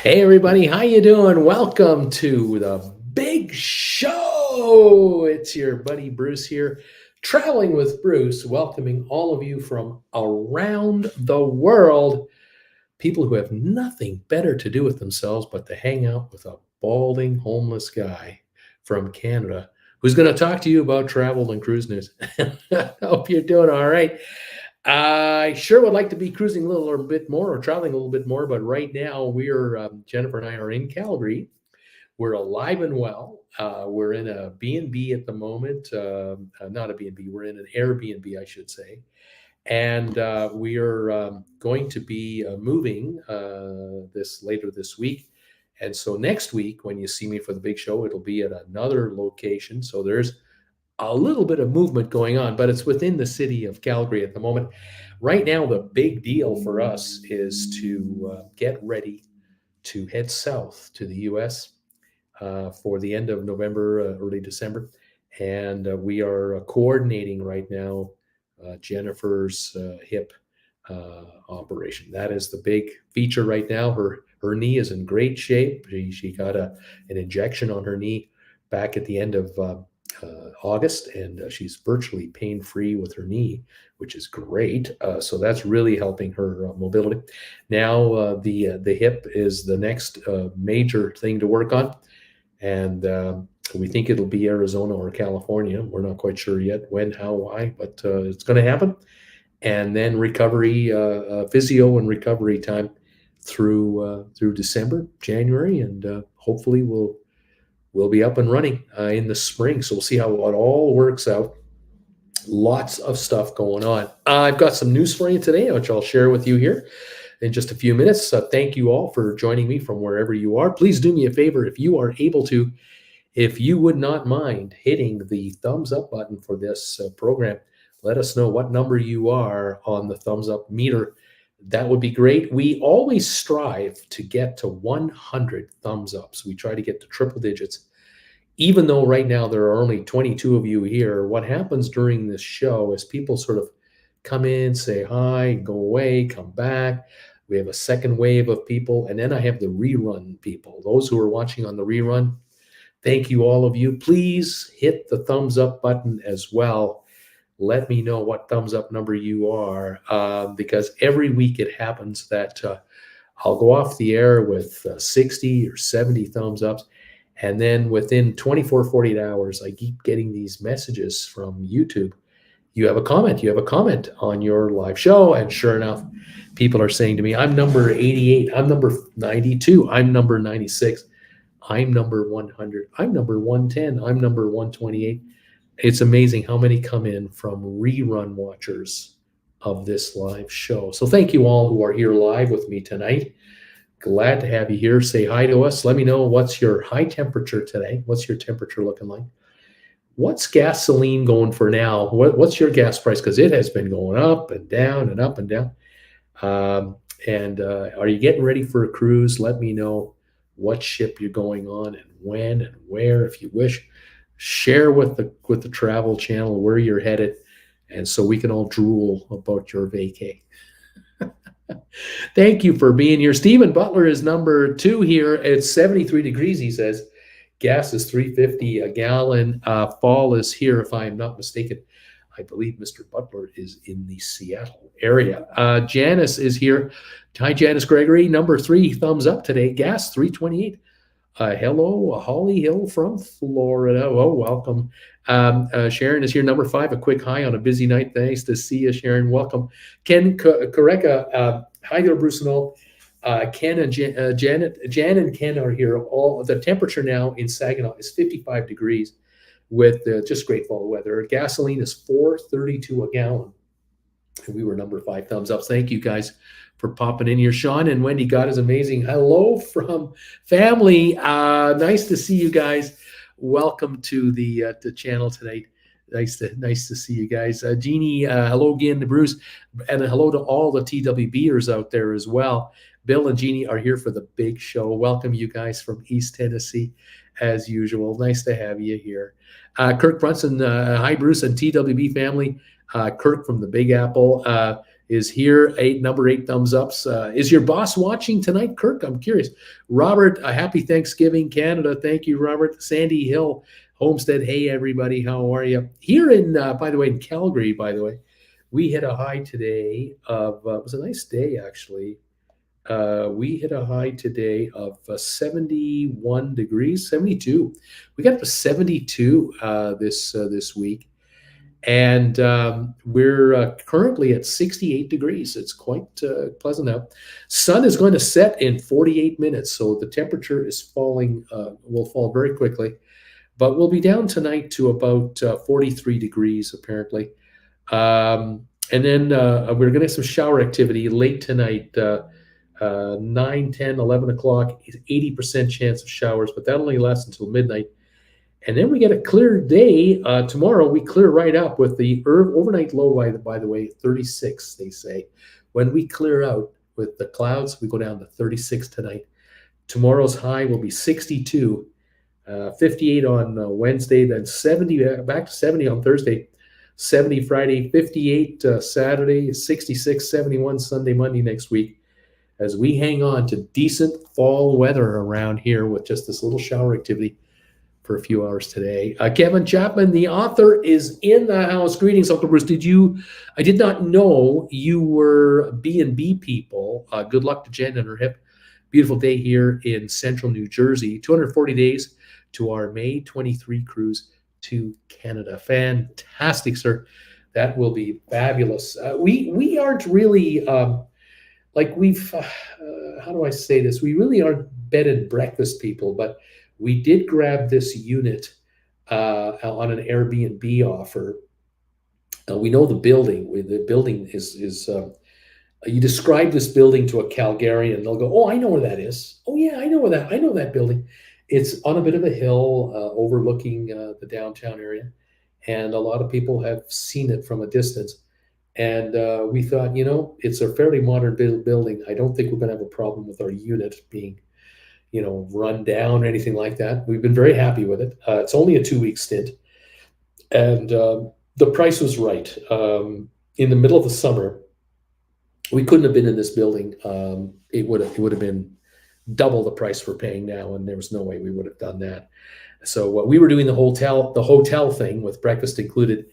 Hey everybody, how you doing? Welcome to the big show. It's your buddy Bruce here, traveling with Bruce, welcoming all of you from around the world. People who have nothing better to do with themselves but to hang out with a balding homeless guy from Canada who's going to talk to you about travel and cruise news. I hope you're doing all right. I sure would like to be cruising a little bit more or traveling a little bit more, but right now we're Jennifer and I are in Calgary. We're alive and well. We're in a B&B at the moment, not a B&B. We're in an Airbnb, I should say, and we are going to be moving this later this week. And so next week, when you see me for the big show, it'll be at another location. So there's a little bit of movement going on, but it's within the city of Calgary at the moment. Right now, the big deal for us is to get ready to head south to the US for the end of November, early December. And we are coordinating right now Jennifer's hip operation. That is the big feature right now. Her knee is in great shape. She got an injection on her knee back at the end of August, and she's virtually pain-free with her knee, which is great. So that's really helping her mobility. Now the hip is the next major thing to work on, and we think it'll be Arizona or California. We're not quite sure yet when, how, why, but it's going to happen. And then recovery, physio and recovery time through December, January, and hopefully we'll be up and running in the spring. So we'll see how it all works out. Lots of stuff going on. I've got some news for you today, which I'll share with you here in just a few minutes. Thank you all for joining me from wherever you are. Please do me a favor if you are able to, if you would not mind hitting the thumbs up button for this program. Let us know what number you are on the thumbs up meter. That would be great. We always strive to get to 100 thumbs ups. We try to get to triple digits. Even though right now there are only 22 of you here, what happens during this show is people sort of come in, say hi, go away, come back. We have a second wave of people, and then I have the rerun people. Those who are watching on the rerun, thank you, all of you. Please hit the thumbs up button as well. Let me know what thumbs up number you are, because every week it happens that I'll go off the air with 60 or 70 thumbs ups. And then within 24, 48 hours, I keep getting these messages from YouTube. You have a comment on your live show. And sure enough, people are saying to me, I'm number 88, I'm number 92, I'm number 96, I'm number 100, I'm number 110, I'm number 128. It's amazing how many come in from rerun watchers of this live show. So thank you all who are here live with me tonight. Glad to have you here. Say hi to us. Let me know what's your high temperature today. What's your temperature looking like? What's gasoline going for now? What's your gas price? Because it has been going up and down and up and down. And are you getting ready for a cruise? Let me know what ship you're going on and when and where, if you wish. Share with the travel channel where you're headed, and so we can all drool about your vacay. Thank you for being here. Stephen Butler is number 2 here. It's 73 degrees, he says. Gas is $3.50 a gallon. Fall is here, if I am not mistaken. I believe Mr. Butler is in the Seattle area. Janice is here. Hi, Janice Gregory. Number 3, thumbs up today. Gas, $3.28. Hello, Holly Hill from Florida. Oh, welcome. Sharon is here. Number 5, a quick hi on a busy night. Thanks to see you, Sharon. Welcome. Ken Koreka, hi there, Bruce and all. Ken and Jan and Ken are here. All the temperature now in Saginaw is 55 degrees with just great fall weather. Gasoline is $4.32 a gallon. And we were number 5, thumbs up. Thank you guys for popping in here. Sean and Wendy, God is amazing. Hello from family. Nice to see you guys. Welcome to the channel tonight. Nice to see you guys. Jeannie, hello again to Bruce, and hello to all the TWBers out there as well. Bill and Jeannie are here for the big show. Welcome you guys from East Tennessee, as usual. Nice to have you here. Kirk Brunson, hi Bruce and TWB family. Kirk from the Big Apple. is here. Number 8 thumbs ups. Is your boss watching tonight, Kirk? I'm curious. Robert, a happy Thanksgiving, Canada. Thank you, Robert. Sandy Hill, Homestead. Hey, everybody. How are you? Here in, by the way, in Calgary, by the way, we hit a high today of, it was a nice day, actually. We hit a high today of 71 degrees, 72. We got up to 72 this week. And we're currently at 68 degrees. It's quite pleasant out. Sun is going to set in 48 minutes, so the temperature is falling, will fall very quickly. But we'll be down tonight to about 43 degrees, apparently. And then we're going to have some shower activity late tonight, 9, 10, 11 o'clock, 80% chance of showers, but that only lasts until midnight. And then we get a clear day. Tomorrow we clear right up with the overnight low, by the way, 36, they say. When we clear out with the clouds, we go down to 36 tonight. Tomorrow's high will be 62, 58 on Wednesday, then 70, back to 70 on Thursday, 70 Friday, 58 Saturday, 66, 71 Sunday, Monday next week, as we hang on to decent fall weather around here with just this little shower activity for a few hours today. Kevin Chapman, the author, is in the house. Greetings, Uncle Bruce. I did not know you were B&B people. Good luck to Jen and her hip. Beautiful day here in central New Jersey. 240 days to our May 23 cruise to Canada. Fantastic, sir. That will be fabulous. We aren't really, how do I say this? We really aren't bed and breakfast people, but we did grab this unit on an Airbnb offer. We know the building. The building is you describe this building to a Calgarian, they'll go, "Oh, I know where that is. Oh yeah, I know that building." It's on a bit of a hill overlooking the downtown area, and a lot of people have seen it from a distance. And we thought, it's a fairly modern building. I don't think we're going to have a problem with our unit being run down or anything like that. We've been very happy with it. It's only a 2-week stint. And the price was right. In the middle of the summer, we couldn't have been in this building. It would have been double the price we're paying now, and there was no way we would have done that. So we were doing the hotel thing with breakfast included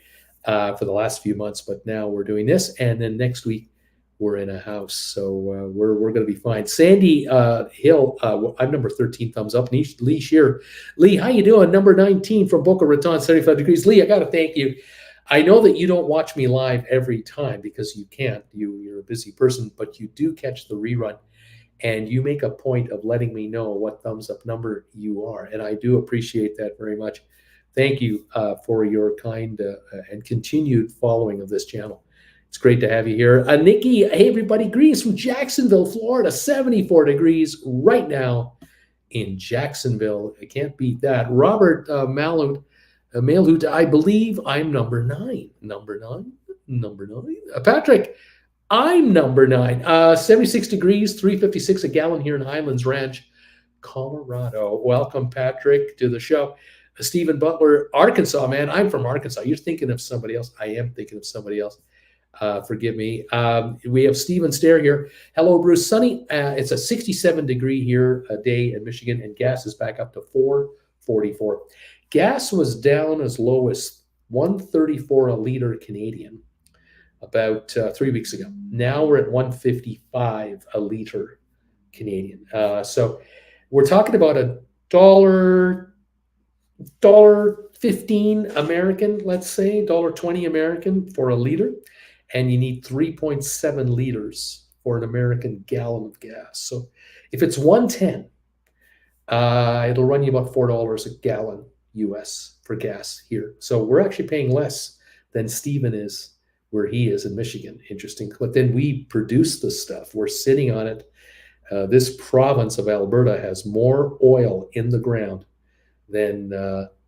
for the last few months, but now we're doing this, and then next week we're in a house, so we're going to be fine. Sandy Hill, I'm number 13, thumbs up. Lee Shear, Lee, how you doing? Number 19 from Boca Raton, 75 degrees. Lee, I got to thank you. I know that you don't watch me live every time because you can't. You're a busy person, but you do catch the rerun, and you make a point of letting me know what thumbs up number you are, and I do appreciate that very much. Thank you for your kind and continued following of this channel. It's great to have you here. Nikki, hey, everybody. Greetings from Jacksonville, Florida. 74 degrees right now in Jacksonville. I can't beat that. Robert Malhout, I believe I'm number 9. Number 9. Patrick, I'm number 9. 76 degrees, 356 a gallon here in Highlands Ranch, Colorado. Welcome, Patrick, to the show. Stephen Butler, Arkansas, man. I'm from Arkansas. You're thinking of somebody else. I am thinking of somebody else. Forgive me. We have Stephen Stair here. Hello, Bruce. Sunny. It's a 67 degree here a day in Michigan, and gas is back up to $4.44. Gas was down as low as $1.34 a liter Canadian about 3 weeks ago. Now we're at $1.55 a liter Canadian. So we're talking about $1.15 American, let's say, $1.20 American for a liter. And you need 3.7 liters for an American gallon of gas. So if it's 110, it'll run you about $4 a gallon US for gas here. So we're actually paying less than Stephen is where he is in Michigan. Interesting. But then we produce the stuff. We're sitting on it. This province of Alberta has more oil in the ground than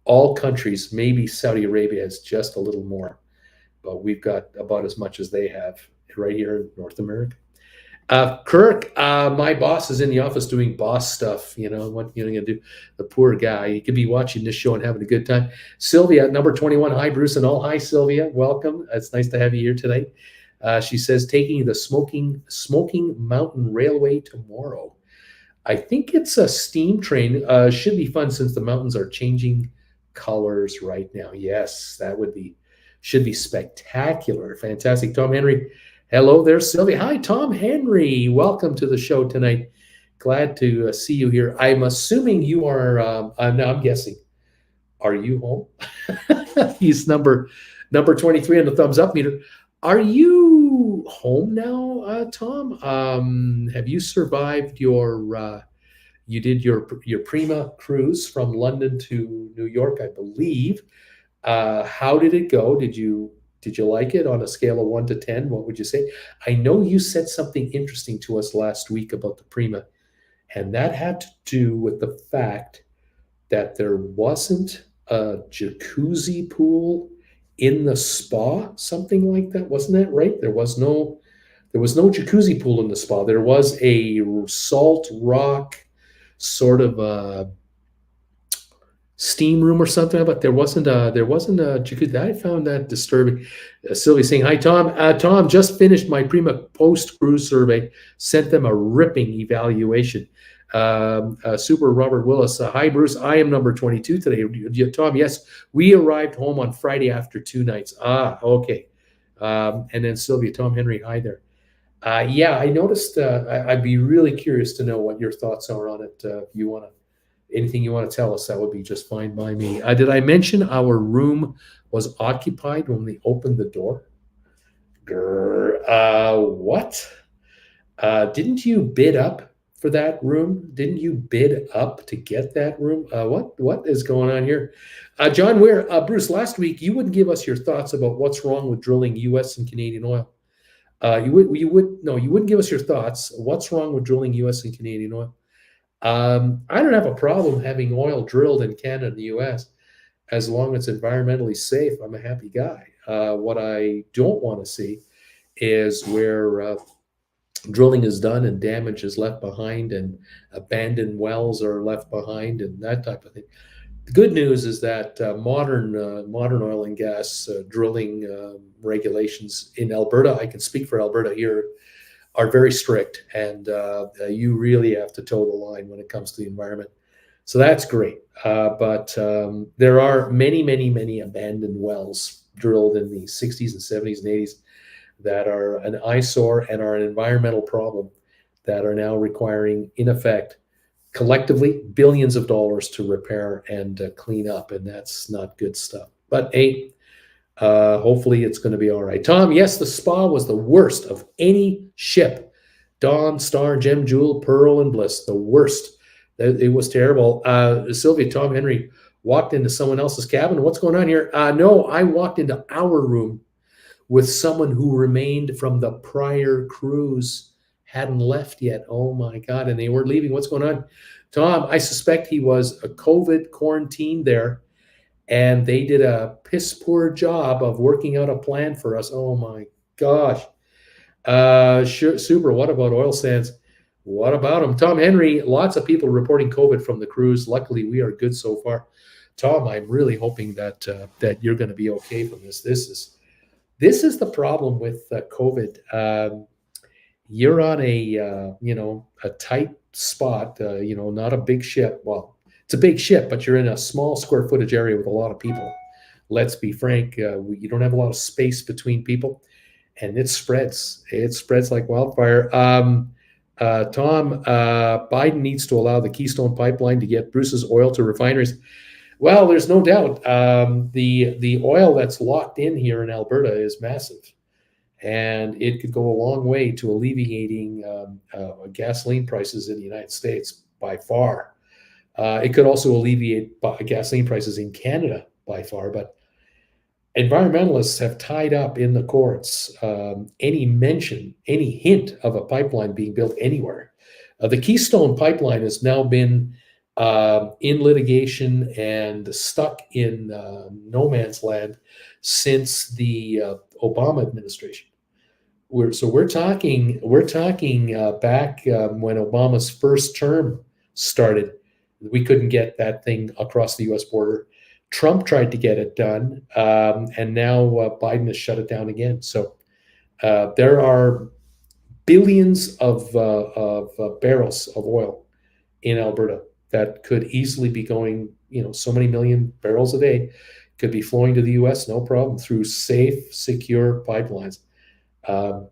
all countries. Maybe Saudi Arabia has just a little more. But we've got about as much as they have right here in North America. Kirk, my boss is in the office doing boss stuff. What you're going to do? The poor guy. He could be watching this show and having a good time. Sylvia, number 21. Hi, Bruce and all. Hi, Sylvia. Welcome. It's nice to have you here today. She says taking the Smoking Mountain Railway tomorrow. I think it's a steam train. Should be fun since the mountains are changing colors right now. Yes, should be spectacular. Fantastic. Tom Henry. Hello there, Sylvia. Hi, Tom Henry. Welcome to the show tonight. Glad to see you here. I'm assuming you are, now I'm guessing, are you home? He's number 23 on the thumbs up meter. Are you home now, Tom? Have you survived you did your Prima cruise from London to New York, I believe. How did it go? Did you like it on a scale of 1 to 10? What would you say? I know you said something interesting to us last week about the Prima, and that had to do with the fact that there wasn't a jacuzzi pool in the spa, something like that. Wasn't that right? There was no jacuzzi pool in the spa. There was a salt rock sort of a steam room or something, but there wasn't a jacuzzi. I found that disturbing. Sylvie saying, "Hi Tom. Tom, just finished my Prima post cruise survey. Sent them a ripping evaluation." Super Robert Willis. Hi Bruce. I am number 22 today. Tom, yes, we arrived home on Friday after 2 nights. Okay. And then Sylvia, Tom Henry. Hi there. Yeah, I noticed. I'd be really curious to know what your thoughts are on it. If you want to. Anything you want to tell us, that would be just fine by me. Did I mention our room was occupied when we opened the door? What? Didn't you bid up for that room? Didn't you bid up to get that room? What is going on here? John Weir, Bruce, last week you wouldn't give us your thoughts about what's wrong with drilling U.S. and Canadian oil. You wouldn't give us your thoughts. What's wrong with drilling U.S. and Canadian oil? I don't have a problem having oil drilled in Canada and the U.S. as long as it's environmentally safe. I'm a happy guy. What I don't want to see is where drilling is done and damage is left behind and abandoned wells are left behind and that type of thing. The good news is that modern oil and gas drilling regulations in Alberta, I can speak for Alberta here, are very strict, and you really have to toe the line when it comes to the environment. So that's great. But there are many abandoned wells drilled in the 60s and 70s and 80s that are an eyesore and are an environmental problem that are now requiring, in effect, collectively billions of dollars to repair and clean up, and that's not good stuff. But hey, hopefully it's going to be all right. Tom, yes, the spa was the worst of any ship. Dawn, Star, Gem, Jewel, Pearl, and Bliss, the worst. It was terrible. Sylvia, Tom Henry walked into someone else's cabin. What's going on here? No, I walked into our room with someone who remained from the prior cruise, hadn't left yet. Oh my God, and they weren't leaving. What's going on? Tom, I suspect he was a COVID quarantine there, and they did a piss poor job of working out a plan for us. Oh my gosh. Sure, super. What about oil sands? What about them? Tom Henry, lots of people reporting COVID from the cruise. Luckily, we are good so far. Tom, I'm really hoping that you're going to be okay from this. This is the problem with COVID. You're on a tight spot, not a big ship. Well, it's a big ship, but you're in a small square footage area with a lot of people. Let's be frank, you don't have a lot of space between people, and it spreads. It spreads like wildfire. Tom, Biden needs to allow the Keystone Pipeline to get Bruce's oil to refineries. Well, there's no doubt. The oil that's locked in here in Alberta is massive, and it could go a long way to alleviating gasoline prices in the United States by far. It could also alleviate gasoline prices in Canada by far, but environmentalists have tied up in the courts any hint of a pipeline being built anywhere. The Keystone Pipeline has now been in litigation and stuck in no man's land since the Obama administration. We're talking back when Obama's first term started. We couldn't get that thing across the U.S. border. Trump tried to get it done, and now Biden has shut it down again. So There are billions of barrels of oil in Alberta that could easily be going, so many million barrels a day could be flowing to the US, no problem, through safe, secure pipelines. Um,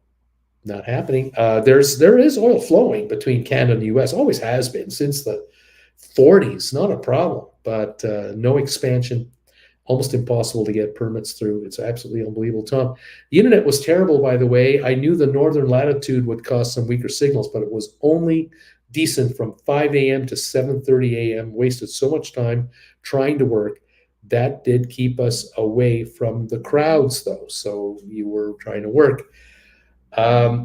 Not happening. There is oil flowing between Canada and the US, always has been since the 40s, not a problem, but no expansion, almost impossible to get permits through. It's absolutely unbelievable. Tom, the internet was terrible, by the way. I knew the northern latitude would cause some weaker signals, but it was only decent from 5 a.m. to 7:30 a.m. Wasted so much time trying to work. That did keep us away from the crowds, though. So you were trying to work.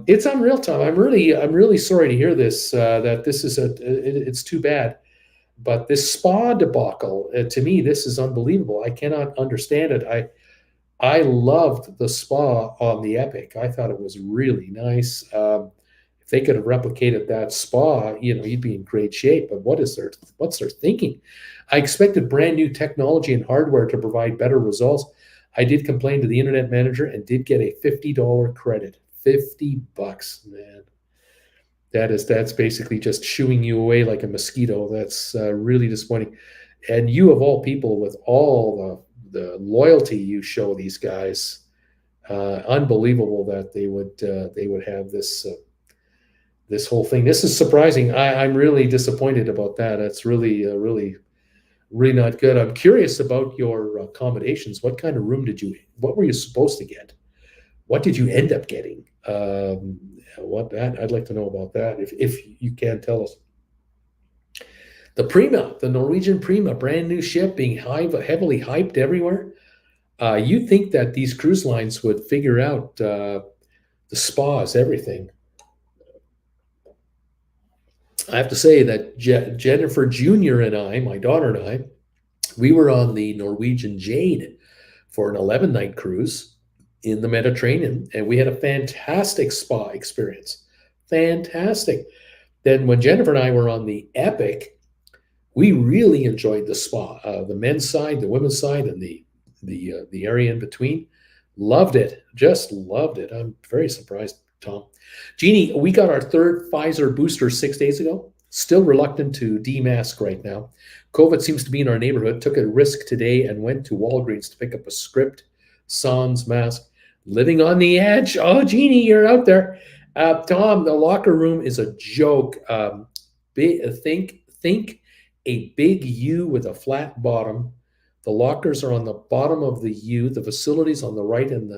It's unreal, Tom. I'm really sorry to hear this. That this is it's too bad. But this spa debacle, to me, this is unbelievable. I cannot understand it. I loved the spa on the Epic. I thought it was really nice. If they could have replicated that spa, you'd be in great shape. But what's their thinking? I expected brand new technology and hardware to provide better results. I did complain to the internet manager and did get a $50 credit. $50, man. That's basically just shooing you away like a mosquito. That's really disappointing. And you, of all people, with all the loyalty you show these guys, unbelievable that they would have this whole thing. This is surprising. I'm really disappointed about that. It's really not good. I'm curious about your accommodations. What kind of room what were you supposed to get? What did you end up getting? I'd like to know about that if you can tell us. The Prima, the Norwegian Prima, brand new ship being heavily hyped everywhere. You think that these cruise lines would figure out the spas, everything. I have to say that Jennifer Jr. and I, my daughter and I, we were on the Norwegian Jade for an 11-night cruise in the Mediterranean, and we had a fantastic spa experience. Fantastic. Then when Jennifer and I were on the Epic, we really enjoyed the spa, the men's side, the women's side, and the area in between. Loved it. Just loved it. I'm very surprised, Tom. Jeannie, we got our third Pfizer booster 6 days ago. Still reluctant to demask right now. COVID seems to be in our neighborhood. Took a risk today and went to Walgreens to pick up a Script Sans mask. Living on the edge. Oh, Jeannie, you're out there. Tom, the locker room is a joke. Think a big U with a flat bottom. The lockers are on the bottom of the U. The facilities on the right and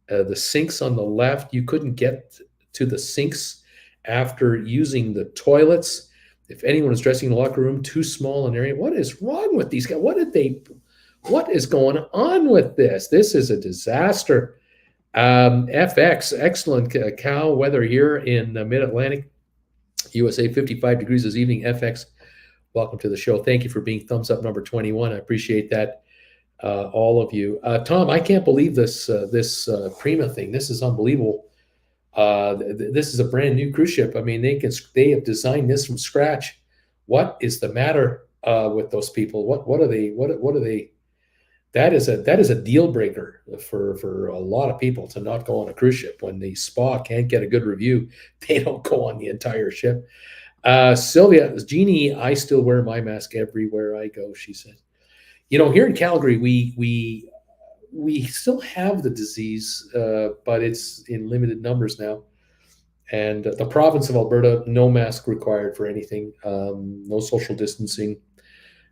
the sinks on the left. You couldn't get to the sinks after using the toilets. If anyone is dressing in the locker room, too small an area. What is wrong with these guys? What is going on with this? This is a disaster. FX, excellent cow weather here in Mid-Atlantic, USA, 55 degrees this evening. FX, welcome to the show. Thank you for being thumbs up number 21. I appreciate that, all of you. Tom, I can't believe this Prima thing. This is unbelievable. This is a brand new cruise ship. I mean, they have designed this from scratch. What is the matter with those people? What are they? That is a deal breaker for a lot of people to not go on a cruise ship. When the spa can't get a good review, they don't go on the entire ship. Sylvia, Jeannie, I still wear my mask everywhere I go, she said. Here in Calgary, we still have the disease, but it's in limited numbers now. And the province of Alberta, no mask required for anything, no social distancing.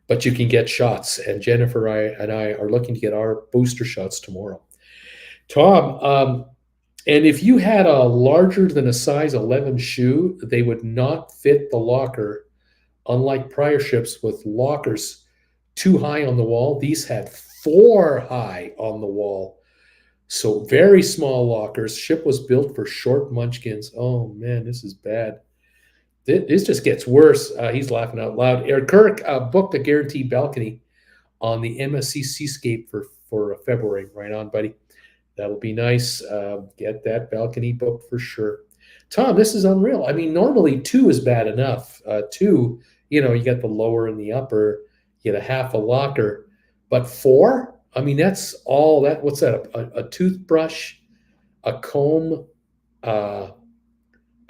But you can get shots, and Jennifer and I are looking to get our booster shots tomorrow. Tom, and if you had a larger than a size 11 shoe, they would not fit the locker, unlike prior ships with lockers too high on the wall. These had 4 high on the wall. So very small lockers. Ship was built for short munchkins. Oh, man, this is bad. This just gets worse. He's laughing out loud. Eric Kirk booked a guaranteed balcony on the MSC Seascape for February. Right on, buddy. That'll be nice. Get that balcony booked for sure. Tom, this is unreal. I mean, normally 2 is bad enough. 2, you got the lower and the upper, you get a half a locker. But 4, I mean, that's all that. What's that? A toothbrush, a comb, Uh,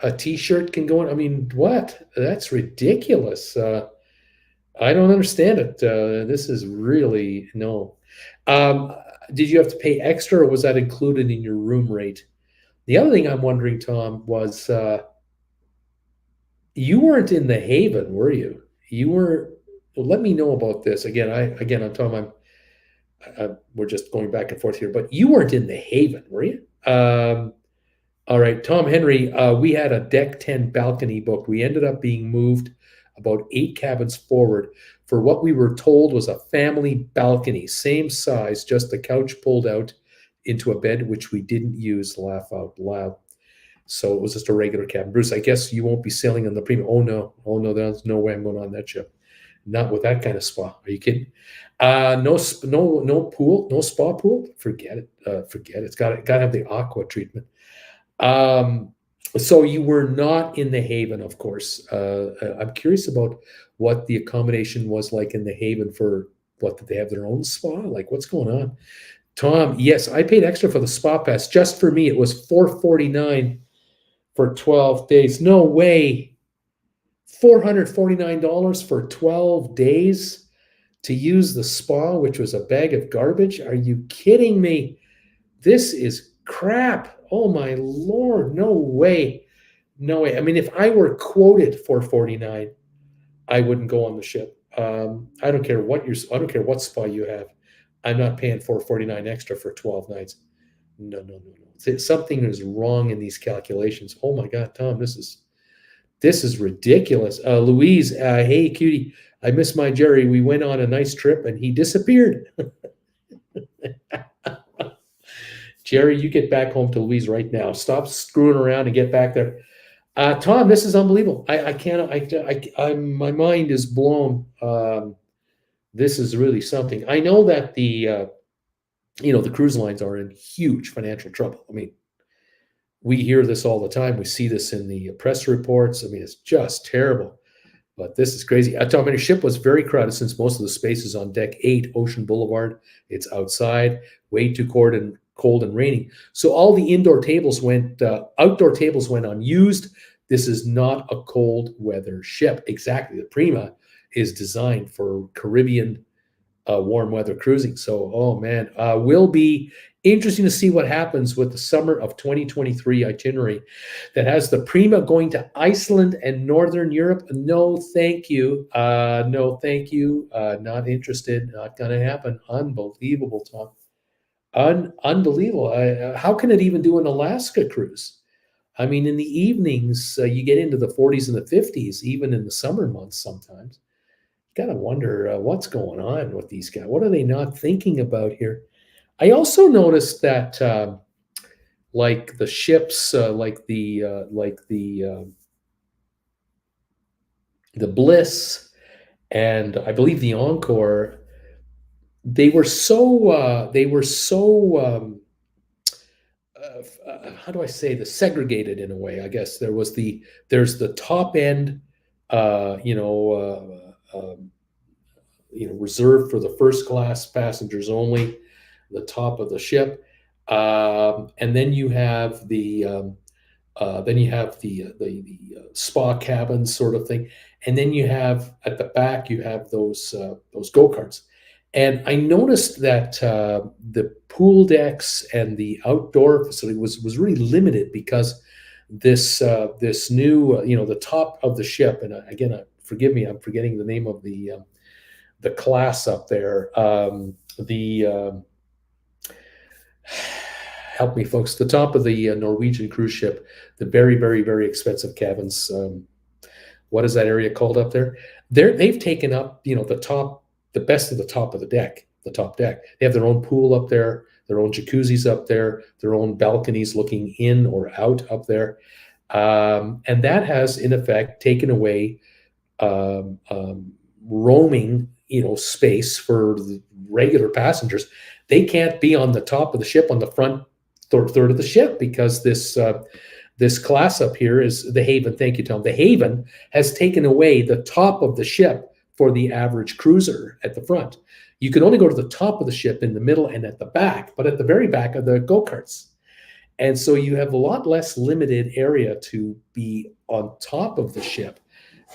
a T-shirt can go in. I mean, what? That's ridiculous. I don't understand it. This is really no. Um, did you have to pay extra, or was that included in your room rate? The other thing I'm wondering, Tom, was you weren't in the Haven, were you? You were. Well, let me know about this again. I'm Tom. We're just going back and forth here, but you weren't in the Haven, were you? All right, Tom Henry, we had a deck 10 balcony booked. We ended up being moved about 8 cabins forward for what we were told was a family balcony, same size, just the couch pulled out into a bed, which we didn't use, laugh out loud. So it was just a regular cabin. Bruce, I guess you won't be sailing on the premium. Oh no, there's no way I'm going on that ship. Not with that kind of spa. Are you kidding? No pool, no spa pool. Forget it. Forget it. It's got to have the aqua treatment. So you were not in the Haven, of course. I'm curious about what the accommodation was like in the Haven for what, did they have their own spa? Like what's going on? Tom, yes, I paid extra for the spa pass. Just for me, it was $449 for 12 days. No way. $449 for 12 days to use the spa, which was a bag of garbage. Are you kidding me? This is crap. Oh my Lord, no way. No way. I mean, if I were quoted $449, I wouldn't go on the ship. I don't care what spa you have. I'm not paying $449 extra for 12 nights. No. Something is wrong in these calculations. Oh my God, Tom, this is ridiculous. Louise, hey cutie, I miss my Jerry. We went on a nice trip and he disappeared. Jerry, you get back home to Louise right now. Stop screwing around and get back there. Tom, this is unbelievable. I can't. My mind is blown. This is really something. I know that the cruise lines are in huge financial trouble. I mean, we hear this all the time. We see this in the press reports. I mean, it's just terrible. But this is crazy. Tom, your ship was very crowded since most of the space is on deck 8, Ocean Boulevard. It's outside, way too cold and raining. So all the outdoor tables went unused. This is not a cold weather ship. Exactly. The Prima is designed for Caribbean warm weather cruising. So, oh man, will be interesting to see what happens with the summer of 2023 itinerary that has the Prima going to Iceland and Northern Europe. No, thank you. No, thank you. Not interested. Not going to happen. Unbelievable, Tom. Unbelievable. How can it even do an Alaska cruise? I mean, in the evenings, you get into the 40s and the 50s, even in the summer months sometimes. You got to wonder what's going on with these guys. What are they not thinking about here? I also noticed that, like the ships, like the Bliss, and I believe the Encore, they were so how do I say this, segregated in a way. I guess there's the top end, reserved for the first class passengers only, the top of the ship, and then you have the spa cabins sort of thing, and then you have at the back you have those go-karts. And I noticed that the pool decks and the outdoor facility was really limited because this new the top of the ship, and again, forgive me, I'm forgetting the name of the class up there. Help me, folks. The top of the Norwegian cruise ship, the very, very, very expensive cabins. What is that area called up there? They've taken up the best of the top of the deck, the top deck. They have their own pool up there, their own jacuzzis up there, their own balconies looking in or out up there. And that has, in effect, taken away roaming, space for the regular passengers. They can't be on the top of the ship on the front third of the ship because this class up here is the Haven. Thank you, Tom. The Haven has taken away the top of the ship for the average cruiser at the front. You can only go to the top of the ship, in the middle, and at the back, but at the very back are the go-karts. And so you have a lot less limited area to be on top of the ship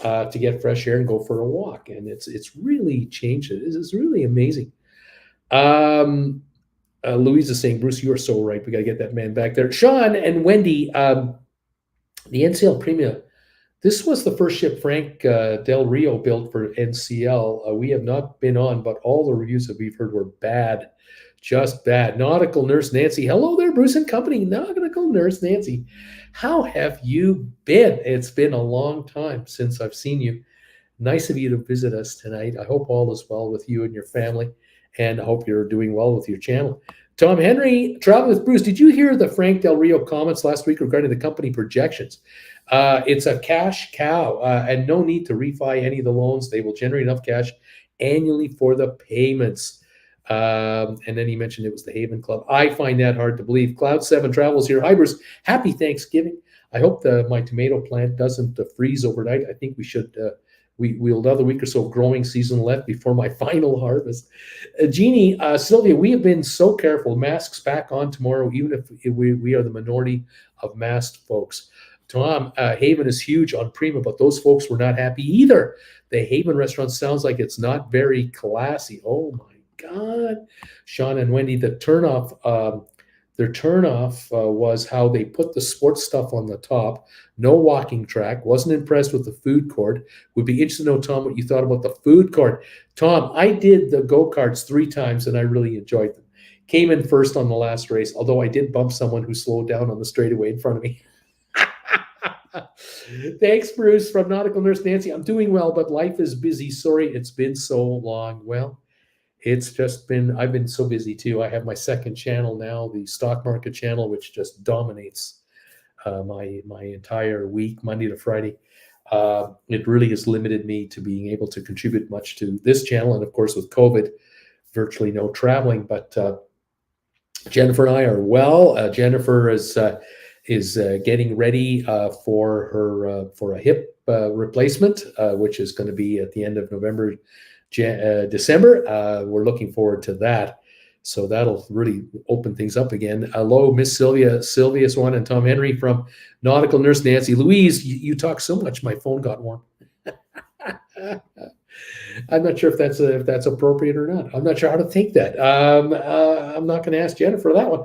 to get fresh air and go for a walk. And it's really changed it. It's really amazing. Louise is saying, Bruce, you are so right. We got to get that man back there. Sean and Wendy, the NCL Premia, this was the first ship Frank Del Rio built for NCL. We have not been on, but all the reviews that we've heard were bad, just bad. Nautical Nurse Nancy, hello there, Bruce and company. Nautical Nurse Nancy, how have you been? It's been a long time since I've seen you. Nice of you to visit us tonight. I hope all is well with you and your family, and I hope you're doing well with your channel. Tom Henry, Travel with Bruce, did you hear the Frank Del Rio comments last week regarding the company projections? It's a cash cow, and no need to refi any of the loans. They will generate enough cash annually for the payments. And then he mentioned it was the Haven Club. I find that hard to believe. Cloud 7 Travels here. Hi, Bruce. Happy Thanksgiving. I hope my tomato plant doesn't freeze overnight. I think we should... We'll have another week or so of growing season left before my final harvest. Jeannie, Sylvia, we have been so careful. Masks back on tomorrow, even if we are the minority of masked folks. Tom, Haven is huge on Prima, but those folks were not happy either. The Haven restaurant sounds like it's not very classy. Oh my God. Sean and Wendy, the turnoff, their turnoff was how they put the sports stuff on the top. No walking track. Wasn't impressed with the food court. Would be interested to know, Tom, what you thought about the food court. Tom, I did the go-karts 3 times, and I really enjoyed them. Came in first on the last race, although I did bump someone who slowed down on the straightaway in front of me. Thanks, Bruce, from Nautical Nurse Nancy. I'm doing well, but life is busy. Sorry, it's been so long. Well, it's just been, I've been so busy too. I have my second channel now, the stock market channel, which just dominates my entire week, Monday to Friday. It really has limited me to being able to contribute much to this channel. And of course, with COVID, virtually no traveling. But Jennifer and I are well. Jennifer is getting ready for a hip replacement, which is going to be at the end of November, December. We're looking forward to that. So that'll really open things up again. Hello, Miss Sylvia, Sylvia Swan, and Tom Henry from Nautical Nurse Nancy. Louise, you talk so much, my phone got warm. I'm not sure if that's appropriate or not. I'm not sure how to take that. I'm not going to ask Jennifer that one.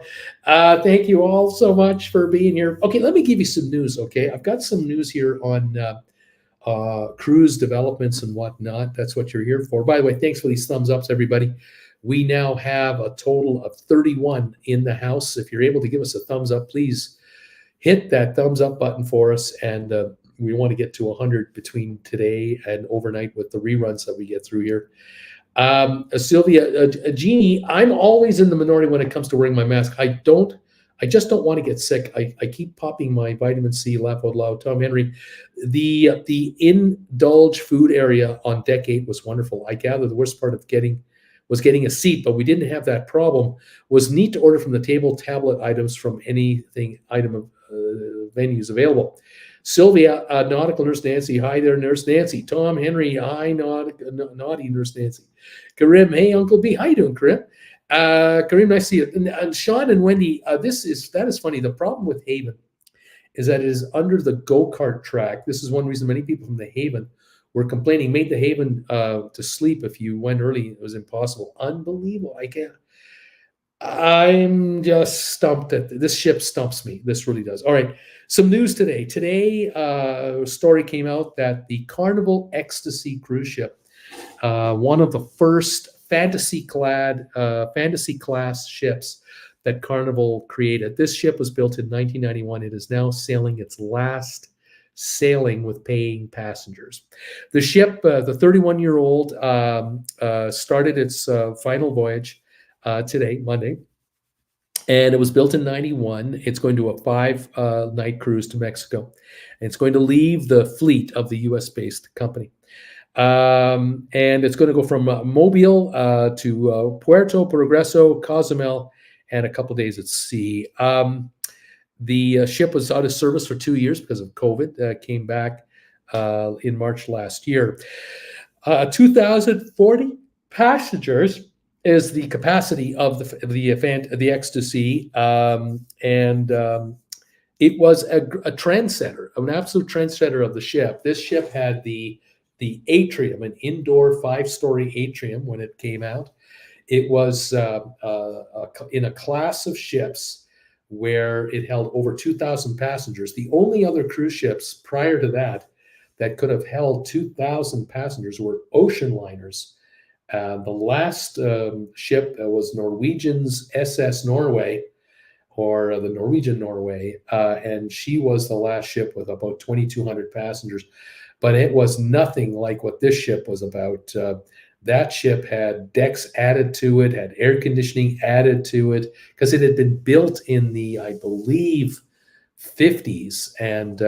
Thank you all so much for being here. Okay, let me give you some news. Okay, I've got some news here on cruise developments and whatnot. That's what you're here for. By the way, thanks for these thumbs ups, everybody. We now have a total of 31 in the house. If you're able to give us a thumbs up, please hit that thumbs up button for us. And we want to get to 100 between today and overnight with the reruns that we get through here. Sylvia, Jeannie, I'm always in the minority when it comes to wearing my mask. I just don't want to get sick. I keep popping my vitamin C, laugh out loud. Tom Henry, the indulge food area on deck 8 was wonderful. I gather the worst part of getting a seat, but we didn't have that problem. Was neat to order from the table tablet items from anything item of venues available. Sylvia, Nautical Nurse Nancy, hi there, Nurse Nancy. Tom Henry, hi, naughty Nurse Nancy. Karim, hey, Uncle B, how you doing, Karim? Karim, nice to see you. And Sean and Wendy, that is funny. The problem with Haven is that it is under the go-kart track. This is one reason many people from the Haven were complaining, made the Haven to sleep if you went early. It was impossible. Unbelievable. I'm just stumped at this ship stumps me. This really does. All right. Some news today. Today, a story came out that the Carnival Ecstasy cruise ship, one of the first fantasy class ships that Carnival created. This ship was built in 1991. It is now sailing its last sailing with paying passengers. The ship, the 31-year-old, started its final voyage today, Monday, and it was built in 91. It's going to a 5-night cruise to Mexico. And it's going to leave the fleet of the U.S.-based company. And it's going to go from Mobile to Puerto Progreso, Cozumel, and a couple days at sea. The ship was out of service for 2 years because of COVID. Came back in March last year. 2,040 passengers. is the capacity of the Ecstasy, and it was a trendsetter, an absolute trendsetter of the ship. This ship had the atrium, an indoor 5-story atrium when it came out. It was in a class of ships where it held over 2,000 passengers. The only other cruise ships prior to that could have held 2,000 passengers were ocean liners. The last ship was Norwegian's SS Norway, or the Norwegian Norway, and she was the last ship with about 2,200 passengers. But it was nothing like what this ship was about. That ship had decks added to it, had air conditioning added to it, because it had been built in the, I believe, 50s, and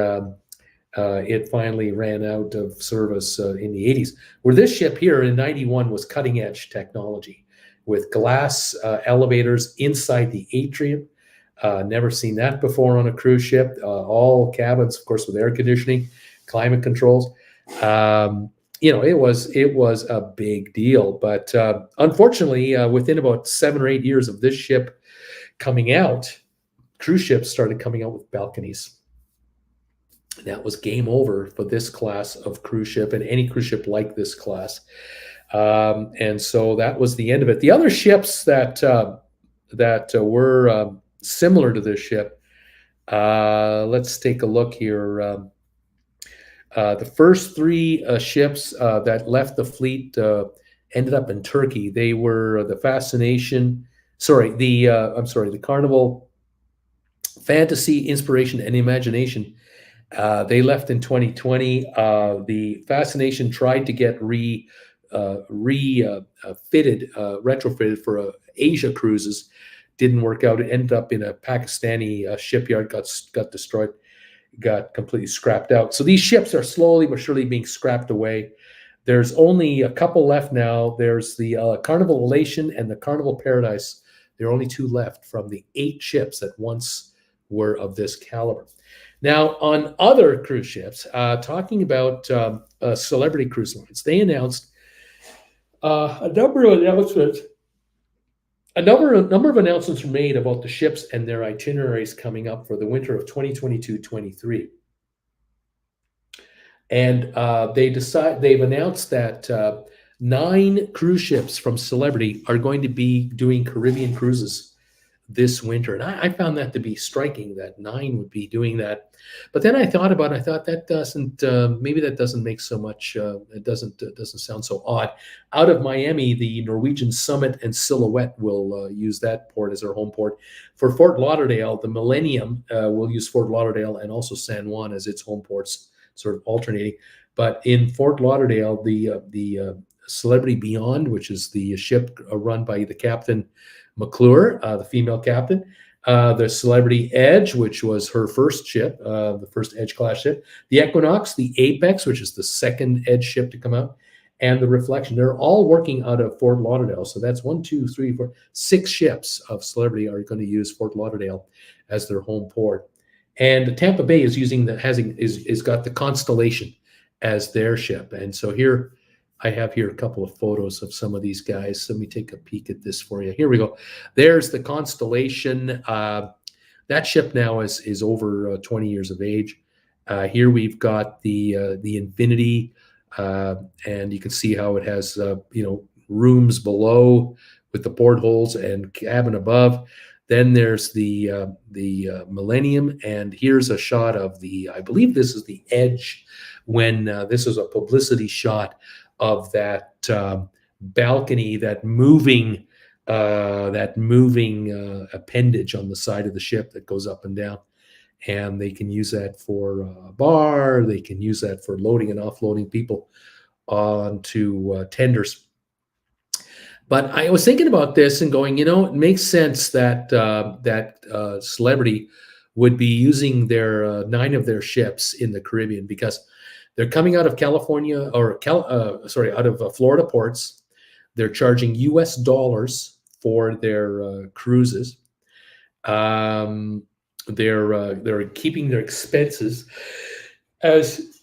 it finally ran out of service in the 80s. Where this ship here in 91 was cutting edge technology with glass elevators inside the atrium. Never seen that before on a cruise ship. All cabins, of course, with air conditioning, climate controls. It was a big deal. But unfortunately, within about 7 or 8 years of this ship coming out, cruise ships started coming out with balconies. That was game over for this class of cruise ship and any cruise ship like this class. And so that was the end of it. The other ships that were similar to this ship, let's take a look here. The first 3 ships that left the fleet ended up in Turkey. They were the the Carnival, Fantasy, Inspiration, and Imagination. They left in 2020. The Fascination tried to get retrofitted for Asia cruises. Didn't work out. It ended up in a Pakistani shipyard, got destroyed, got completely scrapped out. So these ships are slowly but surely being scrapped away. There's only a couple left now. There's the Carnival Elation and the Carnival Paradise. There are only 2 left from the 8 ships that once were of this caliber. Now, on other cruise ships, talking about Celebrity Cruise Lines, they announced a number of announcements. A number of announcements were made about the ships and their itineraries coming up for the winter of 2022-23. And they've announced that 9 cruise ships from Celebrity are going to be doing Caribbean cruises this winter. And I found that to be striking, that 9 would be doing that. But then I thought that doesn't, maybe that doesn't make so much, it doesn't sound so odd. Out of Miami, the Norwegian Summit and Silhouette will use that port as their home port. For Fort Lauderdale, the Millennium will use Fort Lauderdale and also San Juan as its home ports, sort of alternating. But in Fort Lauderdale, the Celebrity Beyond, which is the ship run by the Captain McClure, the female captain, the Celebrity Edge, which was her first ship, the first Edge class ship, the Equinox, the Apex, which is the second Edge ship to come out, and the Reflection. They're all working out of Fort Lauderdale. So that's 1, 2, 3, 4, 6 ships of Celebrity are going to use Fort Lauderdale as their home port. And Tampa Bay is got the Constellation as their ship. And so here, I have here a couple of photos of some of these guys. Let me take a peek at this for you. Here we go. There's the Constellation. That ship now is over 20 years of age. Here we've got the Infinity, and you can see how it has rooms below with the portholes and cabin above. Then there's the Millennium, and here's a shot of I believe this is the Edge, when this is a publicity shot of that balcony, that moving appendage on the side of the ship that goes up and down. And they can use that for a bar. They can use that for loading and offloading people onto tenders. But I was thinking about this and going, it makes sense that Celebrity would be using their 9 of their ships in the Caribbean, because they're coming out of California, out of Florida ports. They're charging US dollars for their cruises. They're keeping their expenses as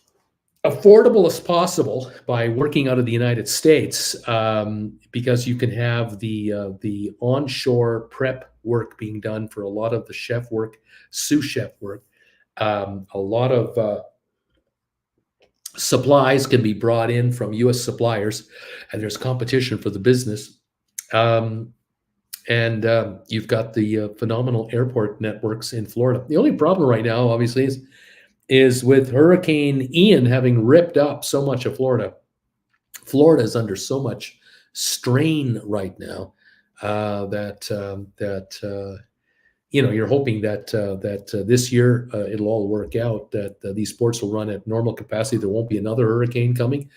affordable as possible by working out of the United States, because you can have the onshore prep work being done for a lot of the chef work, sous chef work. A lot of supplies can be brought in from U.S. suppliers, and there's competition for the business. Um, and you've got the phenomenal airport networks in Florida. The only problem right now, obviously, is with Hurricane Ian having ripped up so much of Florida. Florida is under so much strain right now that you're hoping that this year it'll all work out. That these sports will run at normal capacity. There won't be another hurricane coming.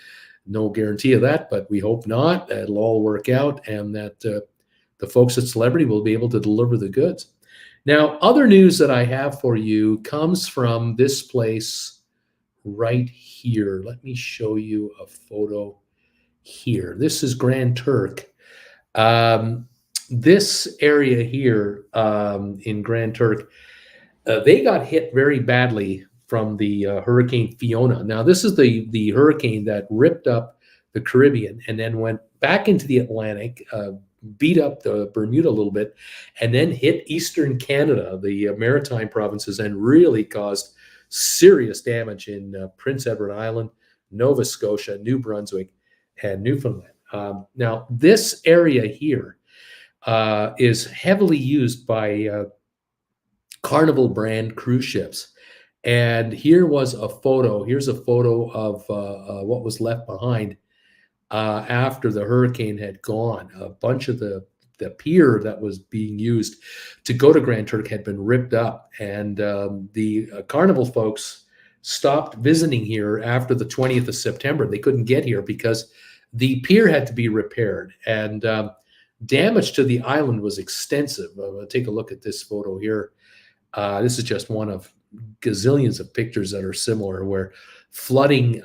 No guarantee of that, but we hope not. It'll all work out, and that the folks at Celebrity will be able to deliver the goods. Now, other news that I have for you comes from this place right here. Let me show you a photo here. This is Grand Turk. This area here in Grand Turk, they got hit very badly from the Hurricane Fiona. Now, this is the hurricane that ripped up the Caribbean and then went back into the Atlantic, beat up the Bermuda a little bit, and then hit eastern Canada, the maritime provinces, and really caused serious damage in Prince Edward Island, Nova Scotia, New Brunswick, and Newfoundland. Now, this area here is heavily used by Carnival brand cruise ships. And here was a photo. Here's a photo of what was left behind after the hurricane had gone. A bunch of the pier that was being used to go to Grand Turk had been ripped up. And the Carnival folks stopped visiting here after the 20th of September. They couldn't get here because the pier had to be repaired. And damage to the island was extensive. Take a look at this photo here. This is just one of gazillions of pictures that are similar, where flooding,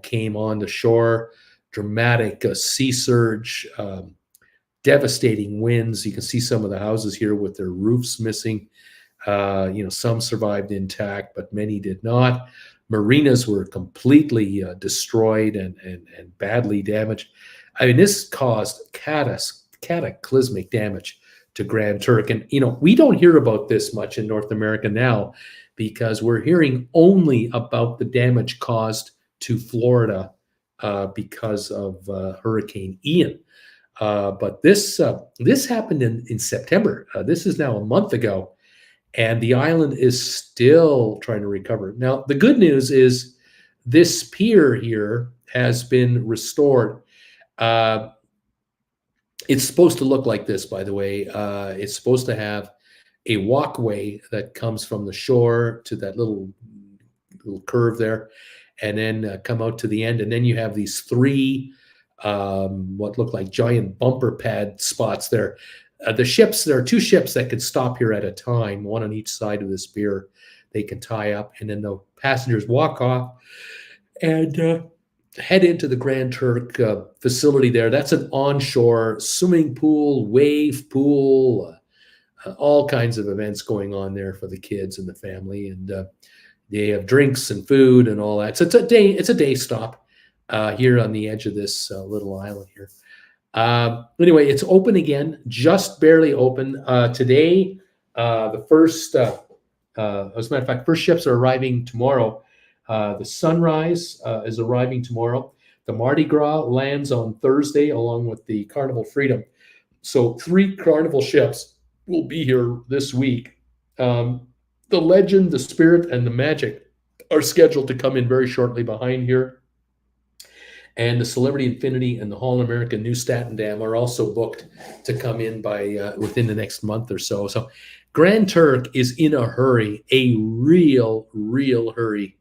came on the shore, dramatic sea surge, devastating winds. You can see some of the houses here with their roofs missing. Some survived intact, but many did not. Marinas were completely destroyed and badly damaged. I mean, this caused cataclysmic damage to Grand Turk. And, we don't hear about this much in North America now because we're hearing only about the damage caused to Florida because of Hurricane Ian. But this happened in September. This is now a month ago, and the island is still trying to recover. Now, the good news is this pier here has been restored. It's supposed to look like this, by the way. It's supposed to have a walkway that comes from the shore to that little curve there, and then come out to the end. And then you have these three what look like giant bumper pad spots there. There are two ships that can stop here at a time, one on each side of this pier. They can tie up, and then the passengers walk off and head into the Grand Turk facility there. That's an onshore swimming pool, wave pool, all kinds of events going on there for the kids and the family. And they have drinks and food and all that. So it's a day stop here on the edge of this little island here. Anyway, it's open again, just barely open. Today, the first, as a matter of fact, first ships are arriving tomorrow. The Sunrise is arriving tomorrow. The Mardi Gras lands on Thursday, along with the Carnival Freedom. So 3 Carnival ships will be here this week. The Legend, the Spirit, and the Magic are scheduled to come in very shortly behind here. And the Celebrity Infinity and the Holland America New Statendam are also booked to come in by within the next month or so. So Grand Turk is in a hurry, a real hurry.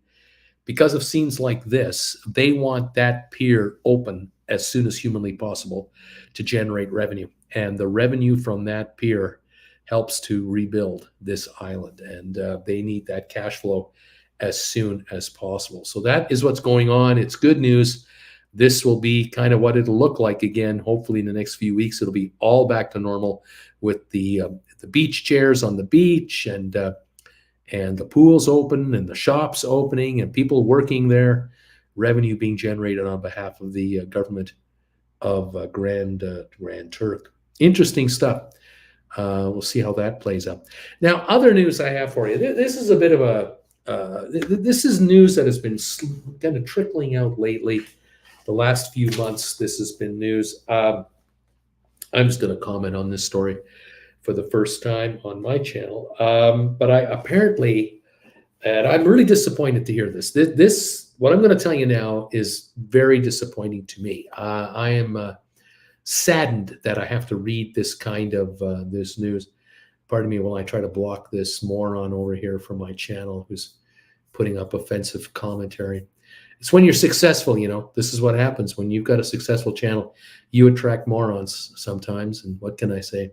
Because of scenes like this, they want that pier open as soon as humanly possible to generate revenue. And the revenue from that pier helps to rebuild this island. And they need that cash flow as soon as possible. So that is what's going on. It's good news. This will be kind of what it'll look like again. Hopefully in the next few weeks, it'll be all back to normal with the beach chairs on the beach and the pools open and the shops opening and people working there. revenue being generated on behalf of the government of Grand Turk. Interesting stuff. We'll see how that plays out. Now, other news I have for you. This is a bit of a this is news that has been kind of trickling out lately. The last few months, this has been news. I'm just going to comment on this story for the first time on my channel. But I apparently, and I'm really disappointed to hear this. This what I'm going to tell you now is very disappointing to me. I am saddened that I have to read this kind of this news. Pardon me while I try to block this moron over here from my channel who's putting up offensive commentary. It's when you're successful, you know, this is what happens. When you've got a successful channel, you attract morons sometimes. And what can I say?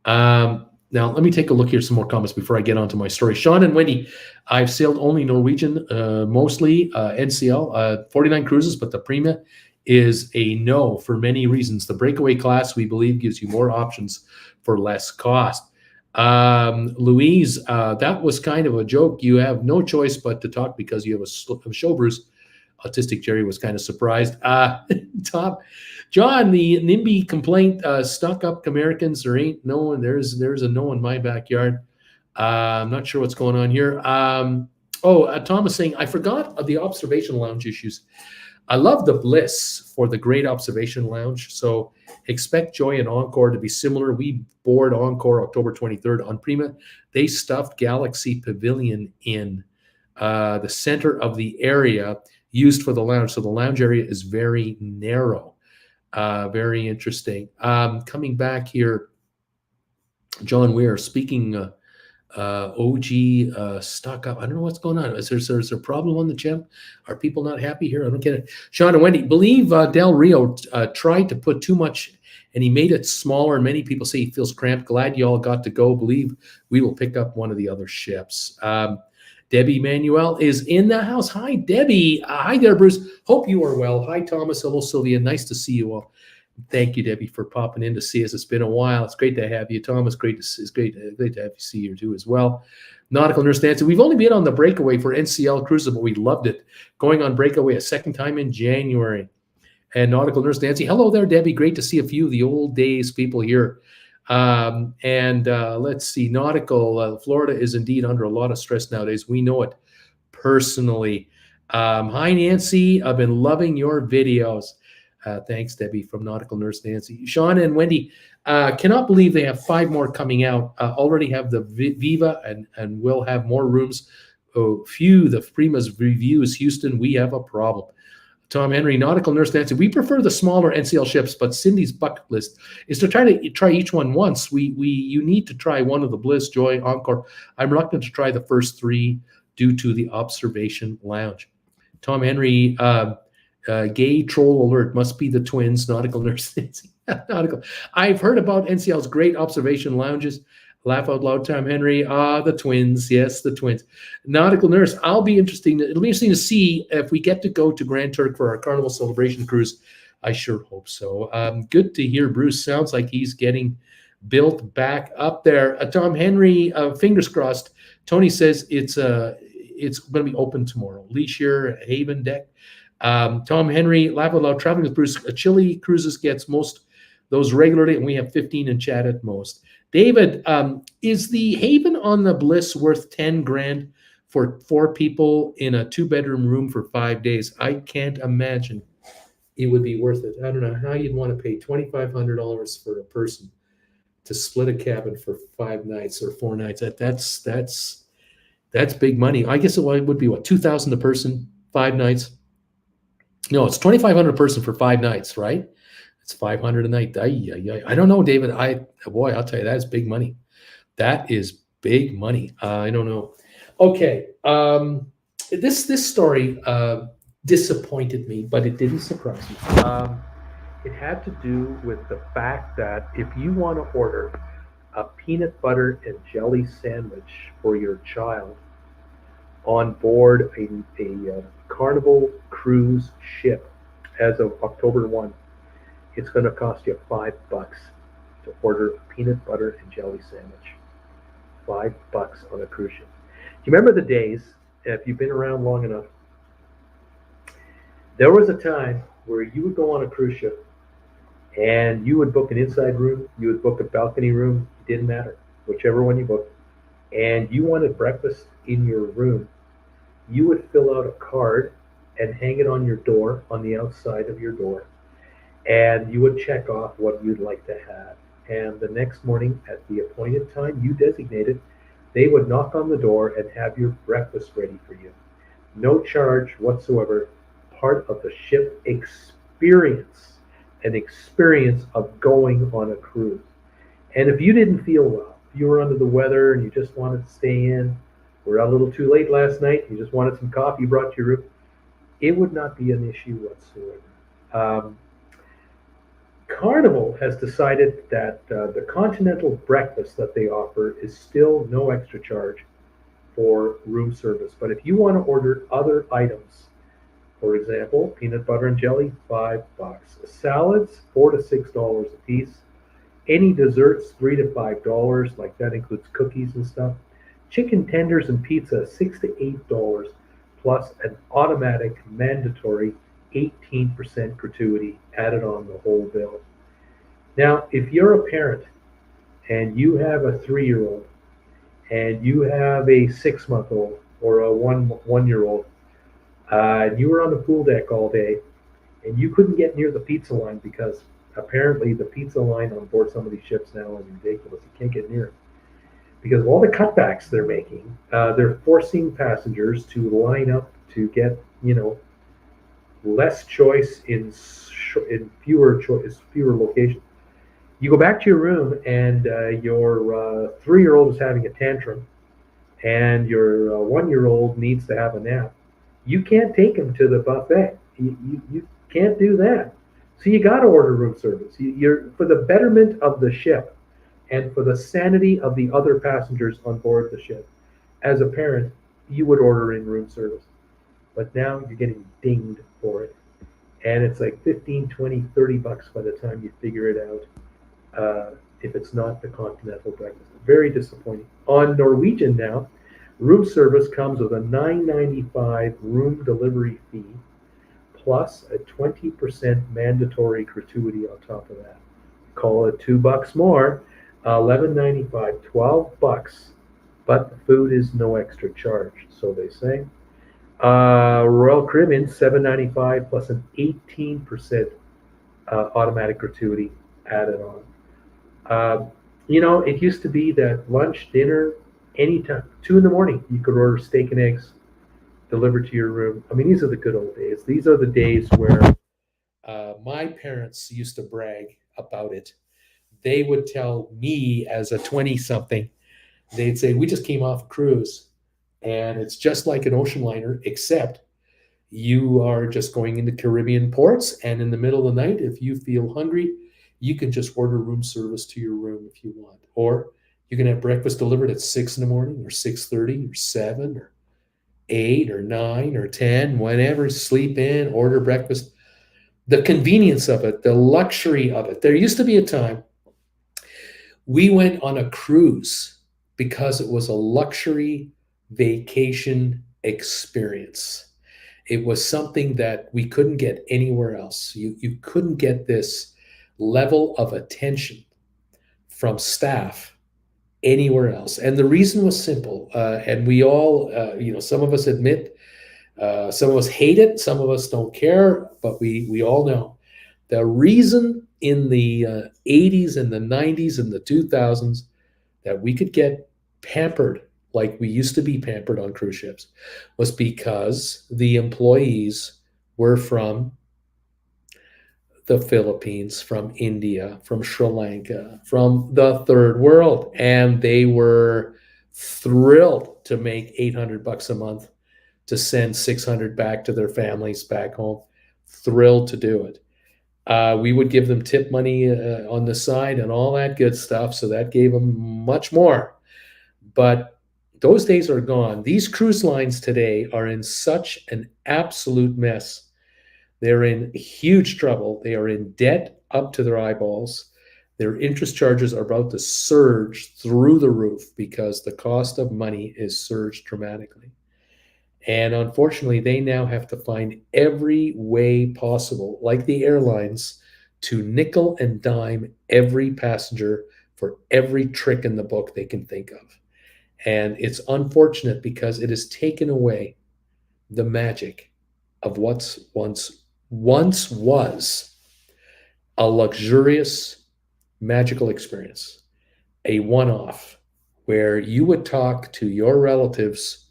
Now, let me take a look here, some more comments before I get on to my story. Sean and Wendy, I've sailed only Norwegian, mostly NCL, 49 cruises, but the Prima is a no for many reasons. The breakaway class, we believe, gives you more options for less cost. Louise, that was kind of a joke. You have no choice but to talk because you have a show, Bruce. Autistic Jerry was kind of surprised. Tom, John, the NIMBY complaint, stuck up Americans, there ain't no one. There's a no in my backyard. I'm not sure what's going on here. Tom is saying, I forgot of the observation lounge issues. I love the Bliss for the Great Observation Lounge. So expect Joy and Encore to be similar. We board Encore October 23rd on Prima. They stuffed Galaxy Pavilion in the center of the area used for the lounge. So the lounge area is very narrow. Very interesting. Coming back here, John Weir, speaking OG stuck up. I don't know what's going on. Is there a problem on the channel? Are people not happy here? I don't get it. Sean and Wendy, believe Del Rio tried to put too much and he made it smaller, and many people say he feels cramped. Glad you all got to go. Believe we will pick up one of the other ships. Debbie Manuel is in the house. Hi, Debbie. Hi there, Bruce. Hope you are well. Hi, Thomas. Hello, Sylvia. Nice to see you all. Thank you, Debbie, for popping in to see us. It's been a while. It's great to have you, Thomas. It's great to have you see you too as well. Nautical Nurse Nancy. We've only been on the breakaway for NCL cruises, but we loved it. Going on breakaway a second time in January. And Nautical Nurse Nancy. Hello there, Debbie. Great to see a few of the old days people here. Let's see. Nautical Florida is indeed under a lot of stress nowadays. We know it personally. Hi, Nancy. I've been loving your videos. Thanks, Debbie, from Nautical Nurse Nancy. Sean and Wendy, cannot believe they have 5 more coming out. Already have the Viva and will have more rooms. Oh, phew, the Prima's reviews. Houston, we have a problem. Tom Henry, Nautical Nurse Nancy, we prefer the smaller NCL ships, but Cindy's bucket list is to try each one once. You need to try one of the Bliss, Joy, Encore. I'm reluctant to try the first 3 due to the observation lounge. Tom Henry, gay troll alert, must be the twins. Nautical Nurse Nancy. I've heard about NCL's great observation lounges. Laugh out loud, Tom Henry. The twins. Yes, the twins. Nautical Nurse, it'll be interesting to see if we get to go to Grand Turk for our Carnival Celebration cruise. I sure hope so. Good to hear Bruce. Sounds like he's getting built back up there. Tom Henry, fingers crossed. Tony says it's going to be open tomorrow. Leisure Haven deck. Tom Henry, laugh out loud, traveling with Bruce. Chile Cruises gets most those regularly, and we have 15 in chat at most. David, is the Haven on the Bliss worth 10 grand for 4 people in a 2-bedroom room for 5 days? I can't imagine it would be worth it. I don't know how you'd want to pay $2,500 for a person to split a cabin for 5 nights or 4 nights. That's big money. I guess it would be what, $2,000 a person, 5 nights. No, it's $2,500 a person for 5 nights, right? It's $500 a night. I don't know, David. I'll tell you, that is big money. That is big money. I don't know. Okay, this story disappointed me, but it didn't surprise me. It had to do with the fact that if you want to order a peanut butter and jelly sandwich for your child on board a Carnival cruise ship as of October 1, it's going to cost you $5 to order a peanut butter and jelly sandwich. $5 on a cruise ship. Do you remember the days, if you've been around long enough, There was a time where you would go on a cruise ship and you would book an inside room, you would book a balcony room, it didn't matter, whichever one you booked, and you wanted breakfast in your room, you would fill out a card and hang it on your door, on the outside of your door, and you would check off what you'd like to have. And the next morning, at the appointed time you designated, they would knock on the door and have your breakfast ready for you. No charge whatsoever, part of the ship experience, an experience of going on a cruise. And if you didn't feel well, if you were under the weather and you just wanted to stay in, were out a little too late last night, you just wanted some coffee brought to your room, it would not be an issue whatsoever. Um, Carnival has decided that the continental breakfast that they offer is still no extra charge for room service. But if you want to order other items, for example, peanut butter and jelly, $5. Salads, $4 to $6 a piece. Any desserts, $3 to $5. Like that includes cookies and stuff. Chicken tenders and pizza, $6 to $8, plus an automatic mandatory 18% gratuity added on the whole bill. Now, if you're a parent and you have a 3 year old and you have a 6 month old or a one year old, and you were on the pool deck all day and you couldn't get near the pizza line because apparently the pizza line on board some of these ships now is ridiculous. You can't get near it because of all the cutbacks they're making. They're forcing passengers to line up to get, less choice in fewer locations. You go back to your room and your 3 year old is having a tantrum and your 1 year old needs to have a nap. You can't take him to the buffet. You can't do that. So you got to order room service. You're for the betterment of the ship and for the sanity of the other passengers on board the ship. As a parent, you would order in room service. But now you're getting dinged for it. And it's like 15, 20, $30 by the time you figure it out, if it's not the continental breakfast. Very disappointing. On Norwegian now, room service comes with a $9.95 room delivery fee plus a 20% mandatory gratuity on top of that. Call it $2 more, 11.95, $12, but the food is no extra charge, so they say. Royal Caribbean, $7.95 plus an 18% automatic gratuity added on. It used to be that lunch, dinner, anytime, 2 in the morning, you could order steak and eggs delivered to your room. I mean, these are the good old days. These are the days where my parents used to brag about it. They would tell me as a 20 something, they'd say, we just came off a cruise and it's just like an ocean liner, except you are just going into Caribbean ports. And in the middle of the night, if you feel hungry, you can just order room service to your room if you want. Or you can have breakfast delivered at 6 in the morning or 6:30 or 7 or 8 or 9 or 10, whenever, sleep in, order breakfast. The convenience of it, the luxury of it. There used to be a time we went on a cruise because it was a luxury vacation experience. It was something that we couldn't get anywhere else. You couldn't get this level of attention from staff anywhere else. And the reason was simple. And we all, some of us admit, some of us hate it, some of us don't care, but we all know the reason in the 80s and the 90s and the 2000s that we could get pampered like we used to be pampered on cruise ships was because the employees were from the Philippines, from India, from Sri Lanka, from the third world. And they were thrilled to make $800 a month to send 600 back to their families back home. Thrilled to do it. We would give them tip money on the side and all that good stuff. So that gave them much more. But those days are gone. These cruise lines today are in such an absolute mess. They're in huge trouble. They are in debt up to their eyeballs. Their interest charges are about to surge through the roof because the cost of money is surged dramatically. And unfortunately, they now have to find every way possible, like the airlines, to nickel and dime every passenger for every trick in the book they can think of. And it's unfortunate because it has taken away the magic of what's once was a luxurious, magical experience, a one-off where you would talk to your relatives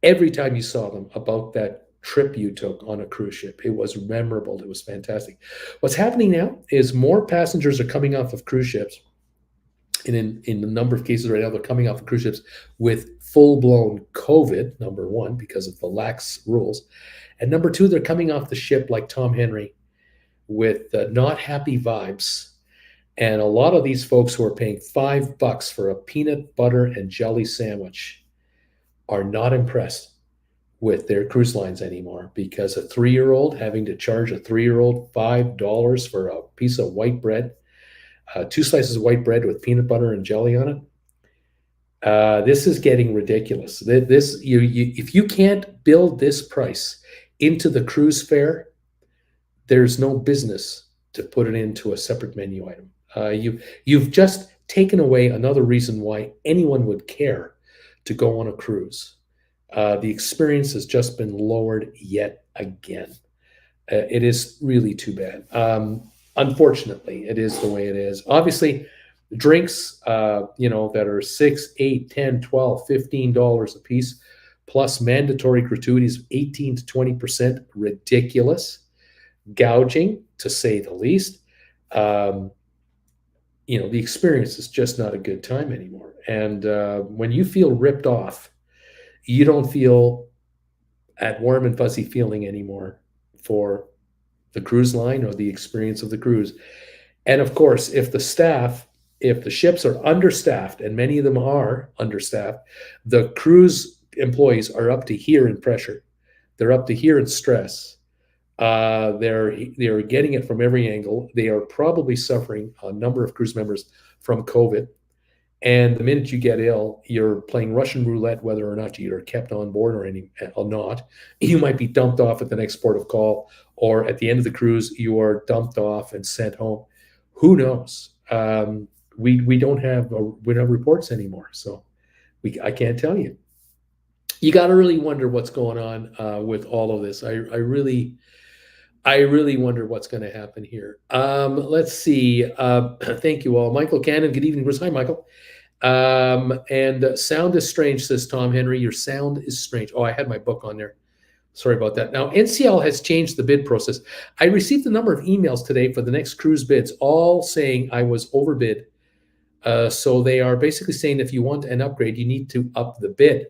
every time you saw them about that trip you took on a cruise ship. It was memorable. It was fantastic. What's happening now is more passengers are coming off of cruise ships. And in a number of cases right now, they're coming off of cruise ships with full-blown COVID, number one, because of the lax rules. And number two, they're coming off the ship like Tom Henry with not happy vibes. And a lot of these folks who are paying $5 for a peanut butter and jelly sandwich are not impressed with their cruise lines anymore, because a 3-year-old having to charge a 3-year-old $5 for a piece of white bread, 2 slices of white bread with peanut butter and jelly on it. This is getting ridiculous. If you can't build this price into the cruise fare, there's no business to put it into a separate menu item. You've just taken away another reason why anyone would care to go on a cruise. The experience has just been lowered yet again. It is really too bad. Unfortunately, it is the way it is. Obviously, drinks, that are $6, $8, $10, $12, $15 a piece, plus mandatory gratuities of 18 to 20%, ridiculous. Gouging, to say the least. The experience is just not a good time anymore. And when you feel ripped off, you don't feel that warm and fuzzy feeling anymore for the cruise line or the experience of the cruise. And of course, if the ships are understaffed, and many of them are understaffed, the cruise employees are up to here in pressure. They're up to here in stress. They're getting it from every angle. They are probably suffering, a number of cruise members, from COVID. And the minute you get ill, you're playing Russian roulette whether or not you're kept on board or not. You might be dumped off at the next port of call, or at the end of the cruise, you are dumped off and sent home. Who knows? We don't have reports anymore, so I can't tell you. You got to really wonder what's going on with all of this. I really wonder what's going to happen here. Let's see. Thank you all. Michael Cannon, good evening, Bruce. Hi, Michael. And sound is strange, says Tom Henry. Your sound is strange. Oh, I had my book on there. Sorry about that. Now, NCL has changed the bid process. I received a number of emails today for the next cruise bids, all saying I was overbid. So they are basically saying if you want an upgrade, you need to up the bid.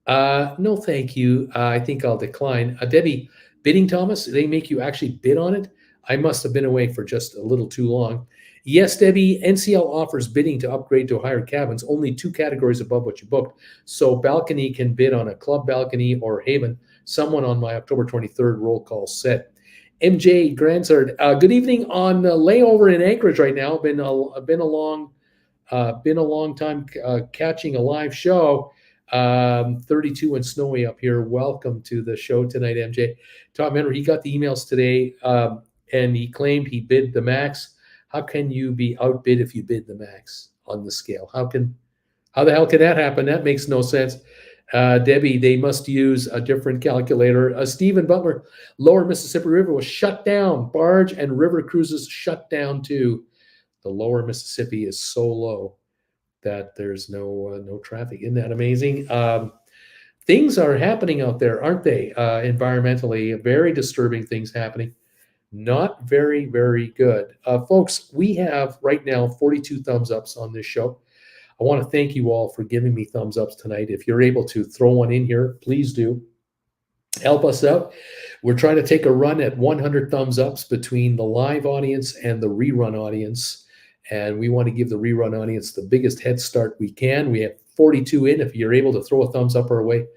No, thank you. I think I'll decline. Debbie, bidding Thomas, they make you actually bid on it? I must have been away for just a little too long. Yes, Debbie, NCL offers bidding to upgrade to higher cabins, only 2 categories above what you booked. So balcony can bid on a club balcony or Haven. Someone on my October 23rd roll call set. MJ Granzard, good evening on layover in Anchorage right now. Been a long time catching a live show. 32 and snowy up here. Welcome to the show tonight, MJ. Tom Henry, he got the emails today, and he claimed he bid the max. How can you be outbid if you bid the max on the scale? How the hell can that happen? That makes no sense. Debbie, they must use a different calculator. Stephen Butler, Lower Mississippi River was shut down. Barge and river cruises shut down too. The Lower Mississippi is so low that there's no traffic. Isn't that amazing? Things are happening out there, aren't they? Environmentally, very disturbing things happening. Not very, very good. Folks, we have right now 42 thumbs ups on this show. I want to thank you all for giving me thumbs ups tonight. If you're able to throw one in here, please do. Help us out. We're trying to take a run at 100 thumbs ups between the live audience and the rerun audience. And we want to give the rerun audience the biggest head start we can. We have 42 in. If you're able to throw a thumbs up our way,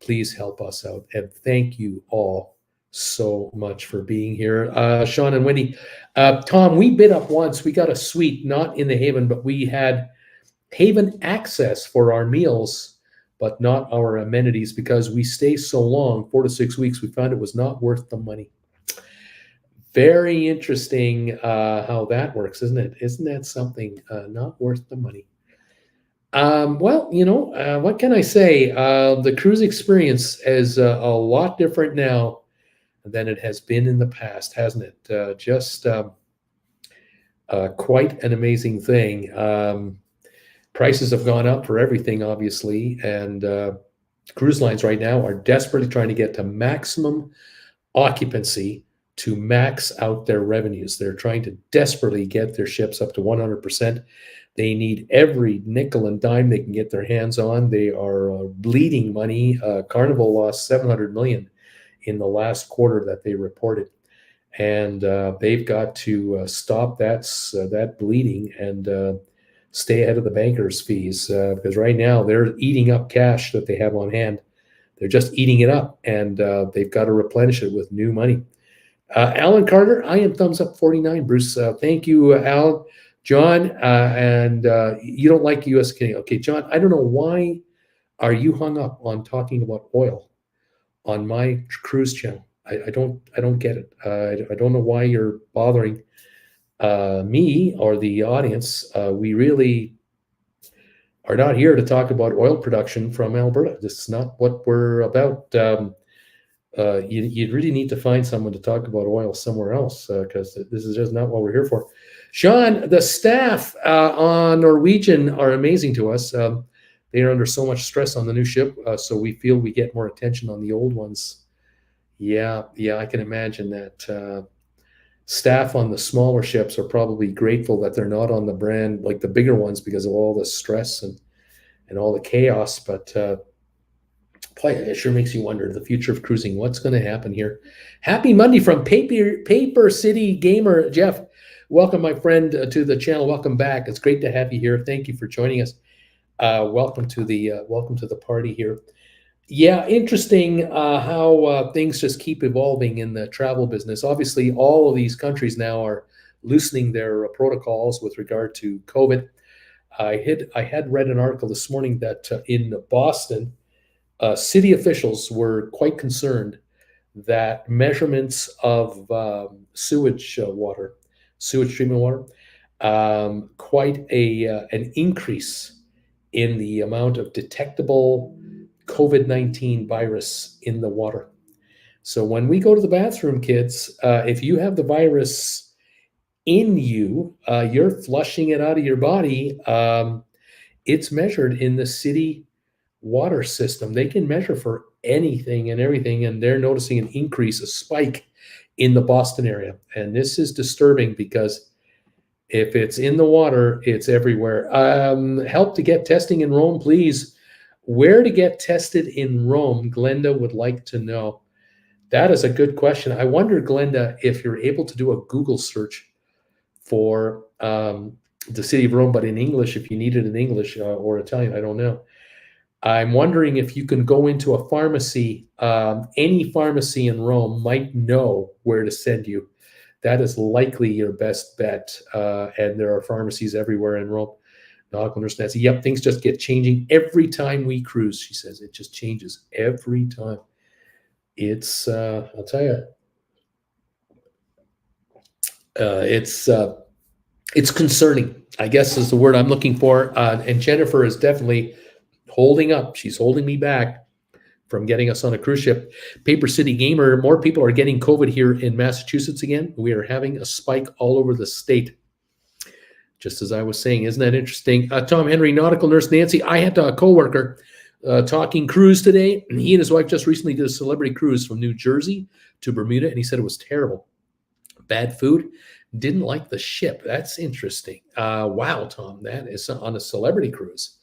please help us out. And thank you all so much for being here. Sean and Wendy. Tom, we bid up once. We got a suite, not in the Haven, but we had Haven access for our meals, but not our amenities, because we stay so long, 4 to 6 weeks, we found it was not worth the money. Very interesting how that works, isn't it? Isn't that something? Not worth the money. Well, what can I say? The cruise experience is a lot different now than it has been in the past, hasn't it? Just quite an amazing thing. Prices have gone up for everything, obviously, and cruise lines right now are desperately trying to get to maximum occupancy to max out their revenues. They're trying to desperately get their ships up to 100%. They need every nickel and dime they can get their hands on. They are bleeding money. Carnival lost $700 million in the last quarter that they reported, and they've got to stop that bleeding and stay ahead of the bankers' fees, because right now they're eating up cash that they have on hand. They're just eating it up, and they've got to replenish it with new money. Alan Carter, I am thumbs up 49. Bruce, thank you, Alan. John, and you don't like U.S. Canadian. Okay, John, I don't know why are you hung up on talking about oil on my cruise channel. I don't get it. I don't know why you're bothering me or the audience. We really are not here to talk about oil production from Alberta. This is not what we're about. You really need to find someone to talk about oil somewhere else, because this is just not what we're here for. Sean, the staff on Norwegian are amazing to us. They are under so much stress on the new ship, so we feel we get more attention on the old ones. Yeah, I can imagine that. Staff on the smaller ships are probably grateful that they're not on the brand like the bigger ones because of all the stress and all the chaos. But boy, it sure makes you wonder the future of cruising. What's going to happen here? Happy Monday from Paper City Gamer. Jeff, welcome, my friend, to the channel. Welcome back. It's great to have you here. Thank you for joining us. Welcome to the party here. Yeah, interesting how things just keep evolving in the travel business. Obviously, all of these countries now are loosening their protocols with regard to COVID. I had read an article this morning that in Boston, city officials were quite concerned that measurements of sewage treatment water, quite an increase in the amount of detectable COVID-19 virus in the water. So when we go to the bathroom, kids, if you have the virus in you, you're flushing it out of your body. It's measured in the city water system. They can measure for anything and everything, and they're noticing an increase, a spike in the Boston area. And this is disturbing because if it's in the water, it's everywhere. Help to get testing in Rome, please. Where to get tested in Rome, Glenda would like to know. That is a good question. I wonder, Glenda, if you're able to do a Google search for the city of Rome, but in English, if you need it in English or Italian, I don't know. I'm wondering if you can go into a pharmacy. Any pharmacy in Rome might know where to send you. That is likely your best bet. And there are pharmacies everywhere in Rome. Nancy, yep, things just get changing every time we cruise, she says. It just changes every time. It's, I'll tell you, it's concerning, I guess is the word I'm looking for. And Jennifer is definitely holding up. She's holding me back from getting us on a cruise ship. Paper City Gamer, more people are getting COVID here in Massachusetts again. We are having a spike all over the state. Just as I was saying, isn't that interesting? Tom Henry, nautical nurse Nancy. I had a coworker talking cruise today. And he and his wife just recently did a celebrity cruise from New Jersey to Bermuda, and he said it was terrible. Bad food. Didn't like the ship. That's interesting. Wow, Tom, that is on a celebrity cruise.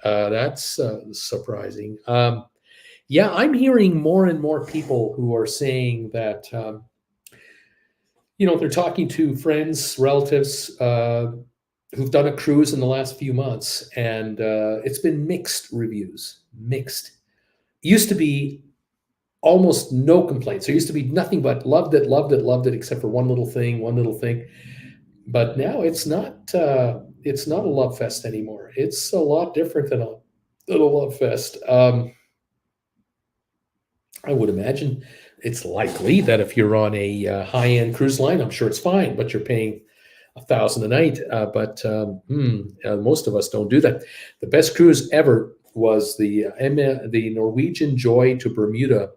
That's surprising. Yeah, I'm hearing more and more people who are saying that, they're talking to friends, relatives, who've done a cruise in the last few months, and it's been mixed reviews. Mixed. Used to be almost no complaints. There used to be nothing but loved it, except for one little thing. But now it's not a love fest anymore. It's a lot different than little love fest. I would imagine it's likely that if you're on a high-end cruise line, I'm sure it's fine, but you're paying 1,000 a night. But most of us don't do that. The best cruise ever was the Norwegian Joy to Bermuda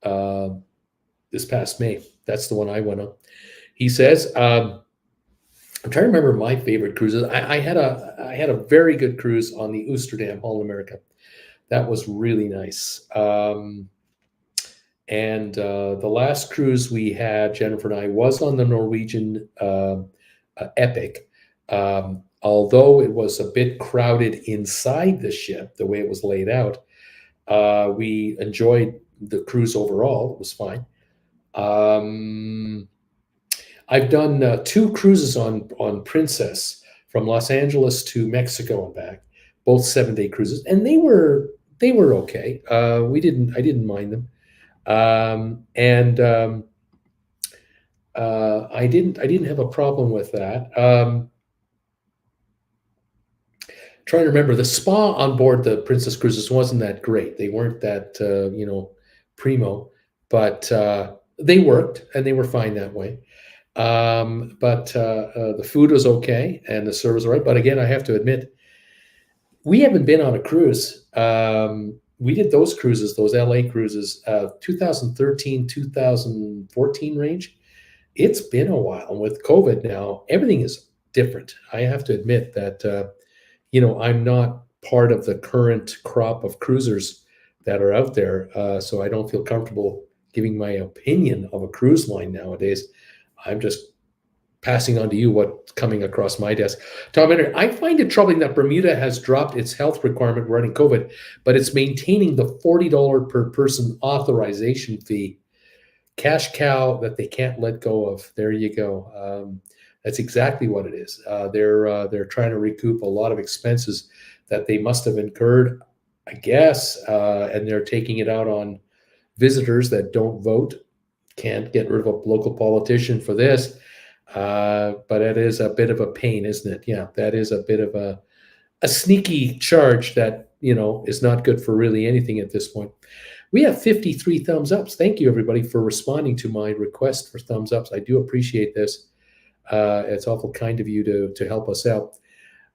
uh, this past May. That's the one I went on. He says, I'm trying to remember my favorite cruises. I had a very good cruise on the Oosterdam, Holland America. That was really nice. And the last cruise we had, Jennifer and I, was on the Norwegian Epic. Although it was a bit crowded inside the ship, the way it was laid out, we enjoyed the cruise overall. It was fine. I've done 2 cruises on Princess from Los Angeles to Mexico and back, both 7-day cruises, and they were okay. I didn't mind them. And I didn't have a problem with that. Trying to remember, the spa on board the Princess Cruises wasn't that great. They weren't that primo, but they worked and they were fine that way. But the food was okay and the service was right. But again, I have to admit, we haven't been on a cruise. We did those cruises, those LA cruises, 2013, 2014 range. It's been a while. And with COVID now, everything is different. I have to admit that, I'm not part of the current crop of cruisers that are out there. So I don't feel comfortable giving my opinion of a cruise line nowadays. I'm just passing on to you what's coming across my desk. Tom Henry, I find it troubling that Bermuda has dropped its health requirement regarding COVID, but it's maintaining the $40 per person authorization fee. Cash cow that they can't let go of. There you go. That's exactly what it is. They're trying to recoup a lot of expenses that they must have incurred, I guess, and they're taking it out on visitors that don't vote. Can't get rid of a local politician for this. But it is a bit of a pain, isn't it? Yeah, that is a bit of a sneaky charge that, is not good for really anything at this point. We have 53 thumbs ups. Thank you, everybody, for responding to my request for thumbs ups. I do appreciate this. It's awful kind of you to help us out.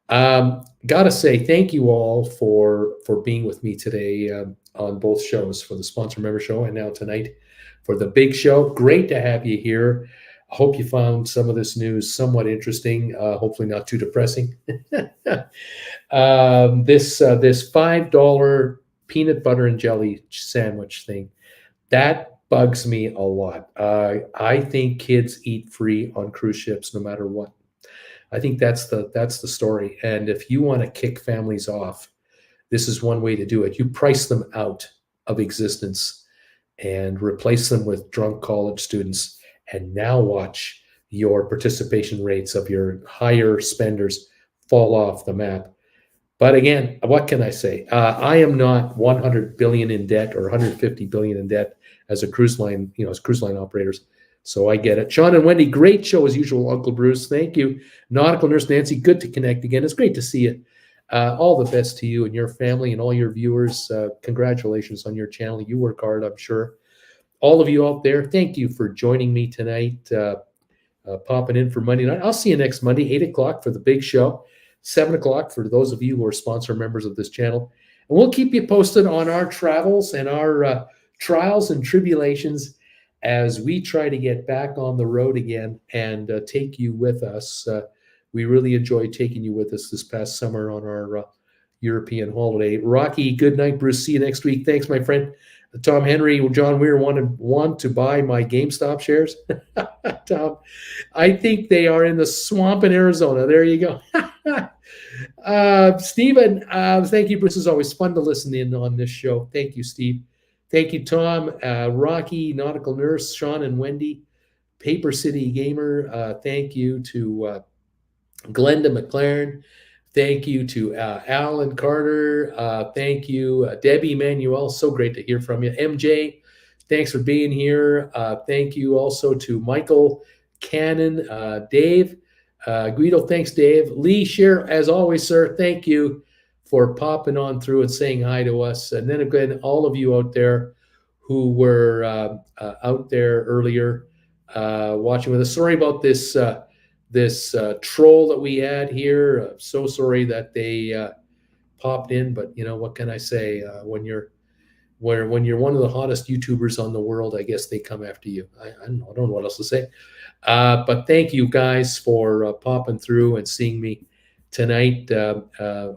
Gotta say thank you all for being with me today on both shows, for the Sponsor Member Show and now tonight for the big show. Great to have you here. I hope you found some of this news somewhat interesting, hopefully not too depressing. This $5 peanut butter and jelly sandwich thing, that bugs me a lot. I think kids eat free on cruise ships no matter what. I think that's the story. And if you want to kick families off, this is one way to do it. You price them out of existence and replace them with drunk college students. And now watch your participation rates of your higher spenders fall off the map. But again, what can I say? I am not 100 billion in debt or 150 billion in debt as cruise line operators. So I get it. Sean and Wendy, great show as usual, Uncle Bruce. Thank you. Nautical Nurse Nancy, good to connect again. It's great to see you. All the best to you and your family and all your viewers. Congratulations on your channel. You work hard, I'm sure. All of you out there, thank you for joining me tonight, popping in for Monday night. I'll see you next Monday, 8 o'clock for the big show, 7 o'clock for those of you who are sponsor members of this channel. And we'll keep you posted on our travels and our trials and tribulations as we try to get back on the road again and take you with us. We really enjoyed taking you with us this past summer on our European holiday. Rocky, good night, Bruce. See you next week. Thanks, my friend. Tom Henry, John Weir want to buy my GameStop shares. Tom, I think they are in the swamp in Arizona. There you go. Stephen, thank you, Bruce. It's always fun to listen in on this show. Thank you, Steve. Thank you, Tom, Rocky, Nautical Nurse, Sean and Wendy, Paper City Gamer. Thank you to Glenda McLaren. Thank you to Alan Carter. Thank you, Debbie Manuel. So great to hear from you. MJ, thanks for being here. Thank you also to Michael Cannon, Dave. Guido, thanks, Dave. Lee Shear, as always, sir, thank you for popping on through and saying hi to us. And then again, all of you out there who were out there earlier watching with us. Sorry about this troll that we had here. So sorry that they popped in, but you know what can I say? When you're one of the hottest YouTubers on the world, I guess they come after you. I don't know what else to say. But thank you guys for popping through and seeing me tonight.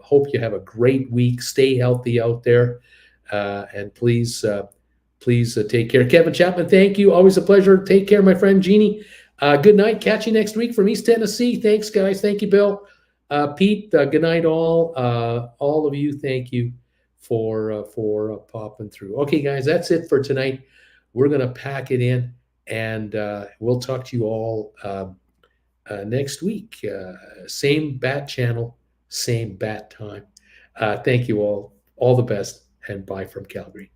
Hope you have a great week. Stay healthy out there, and please take care. Kevin Chapman, thank you. Always a pleasure. Take care, my friend Jeannie. Good night. Catch you next week from East Tennessee. Thanks, guys. Thank you, Bill. Pete, good night, all. All of you, thank you for popping through. Okay, guys, that's it for tonight. We're going to pack it in, and we'll talk to you all next week. Same bat channel, same bat time. Thank you all. All the best, and bye from Calgary.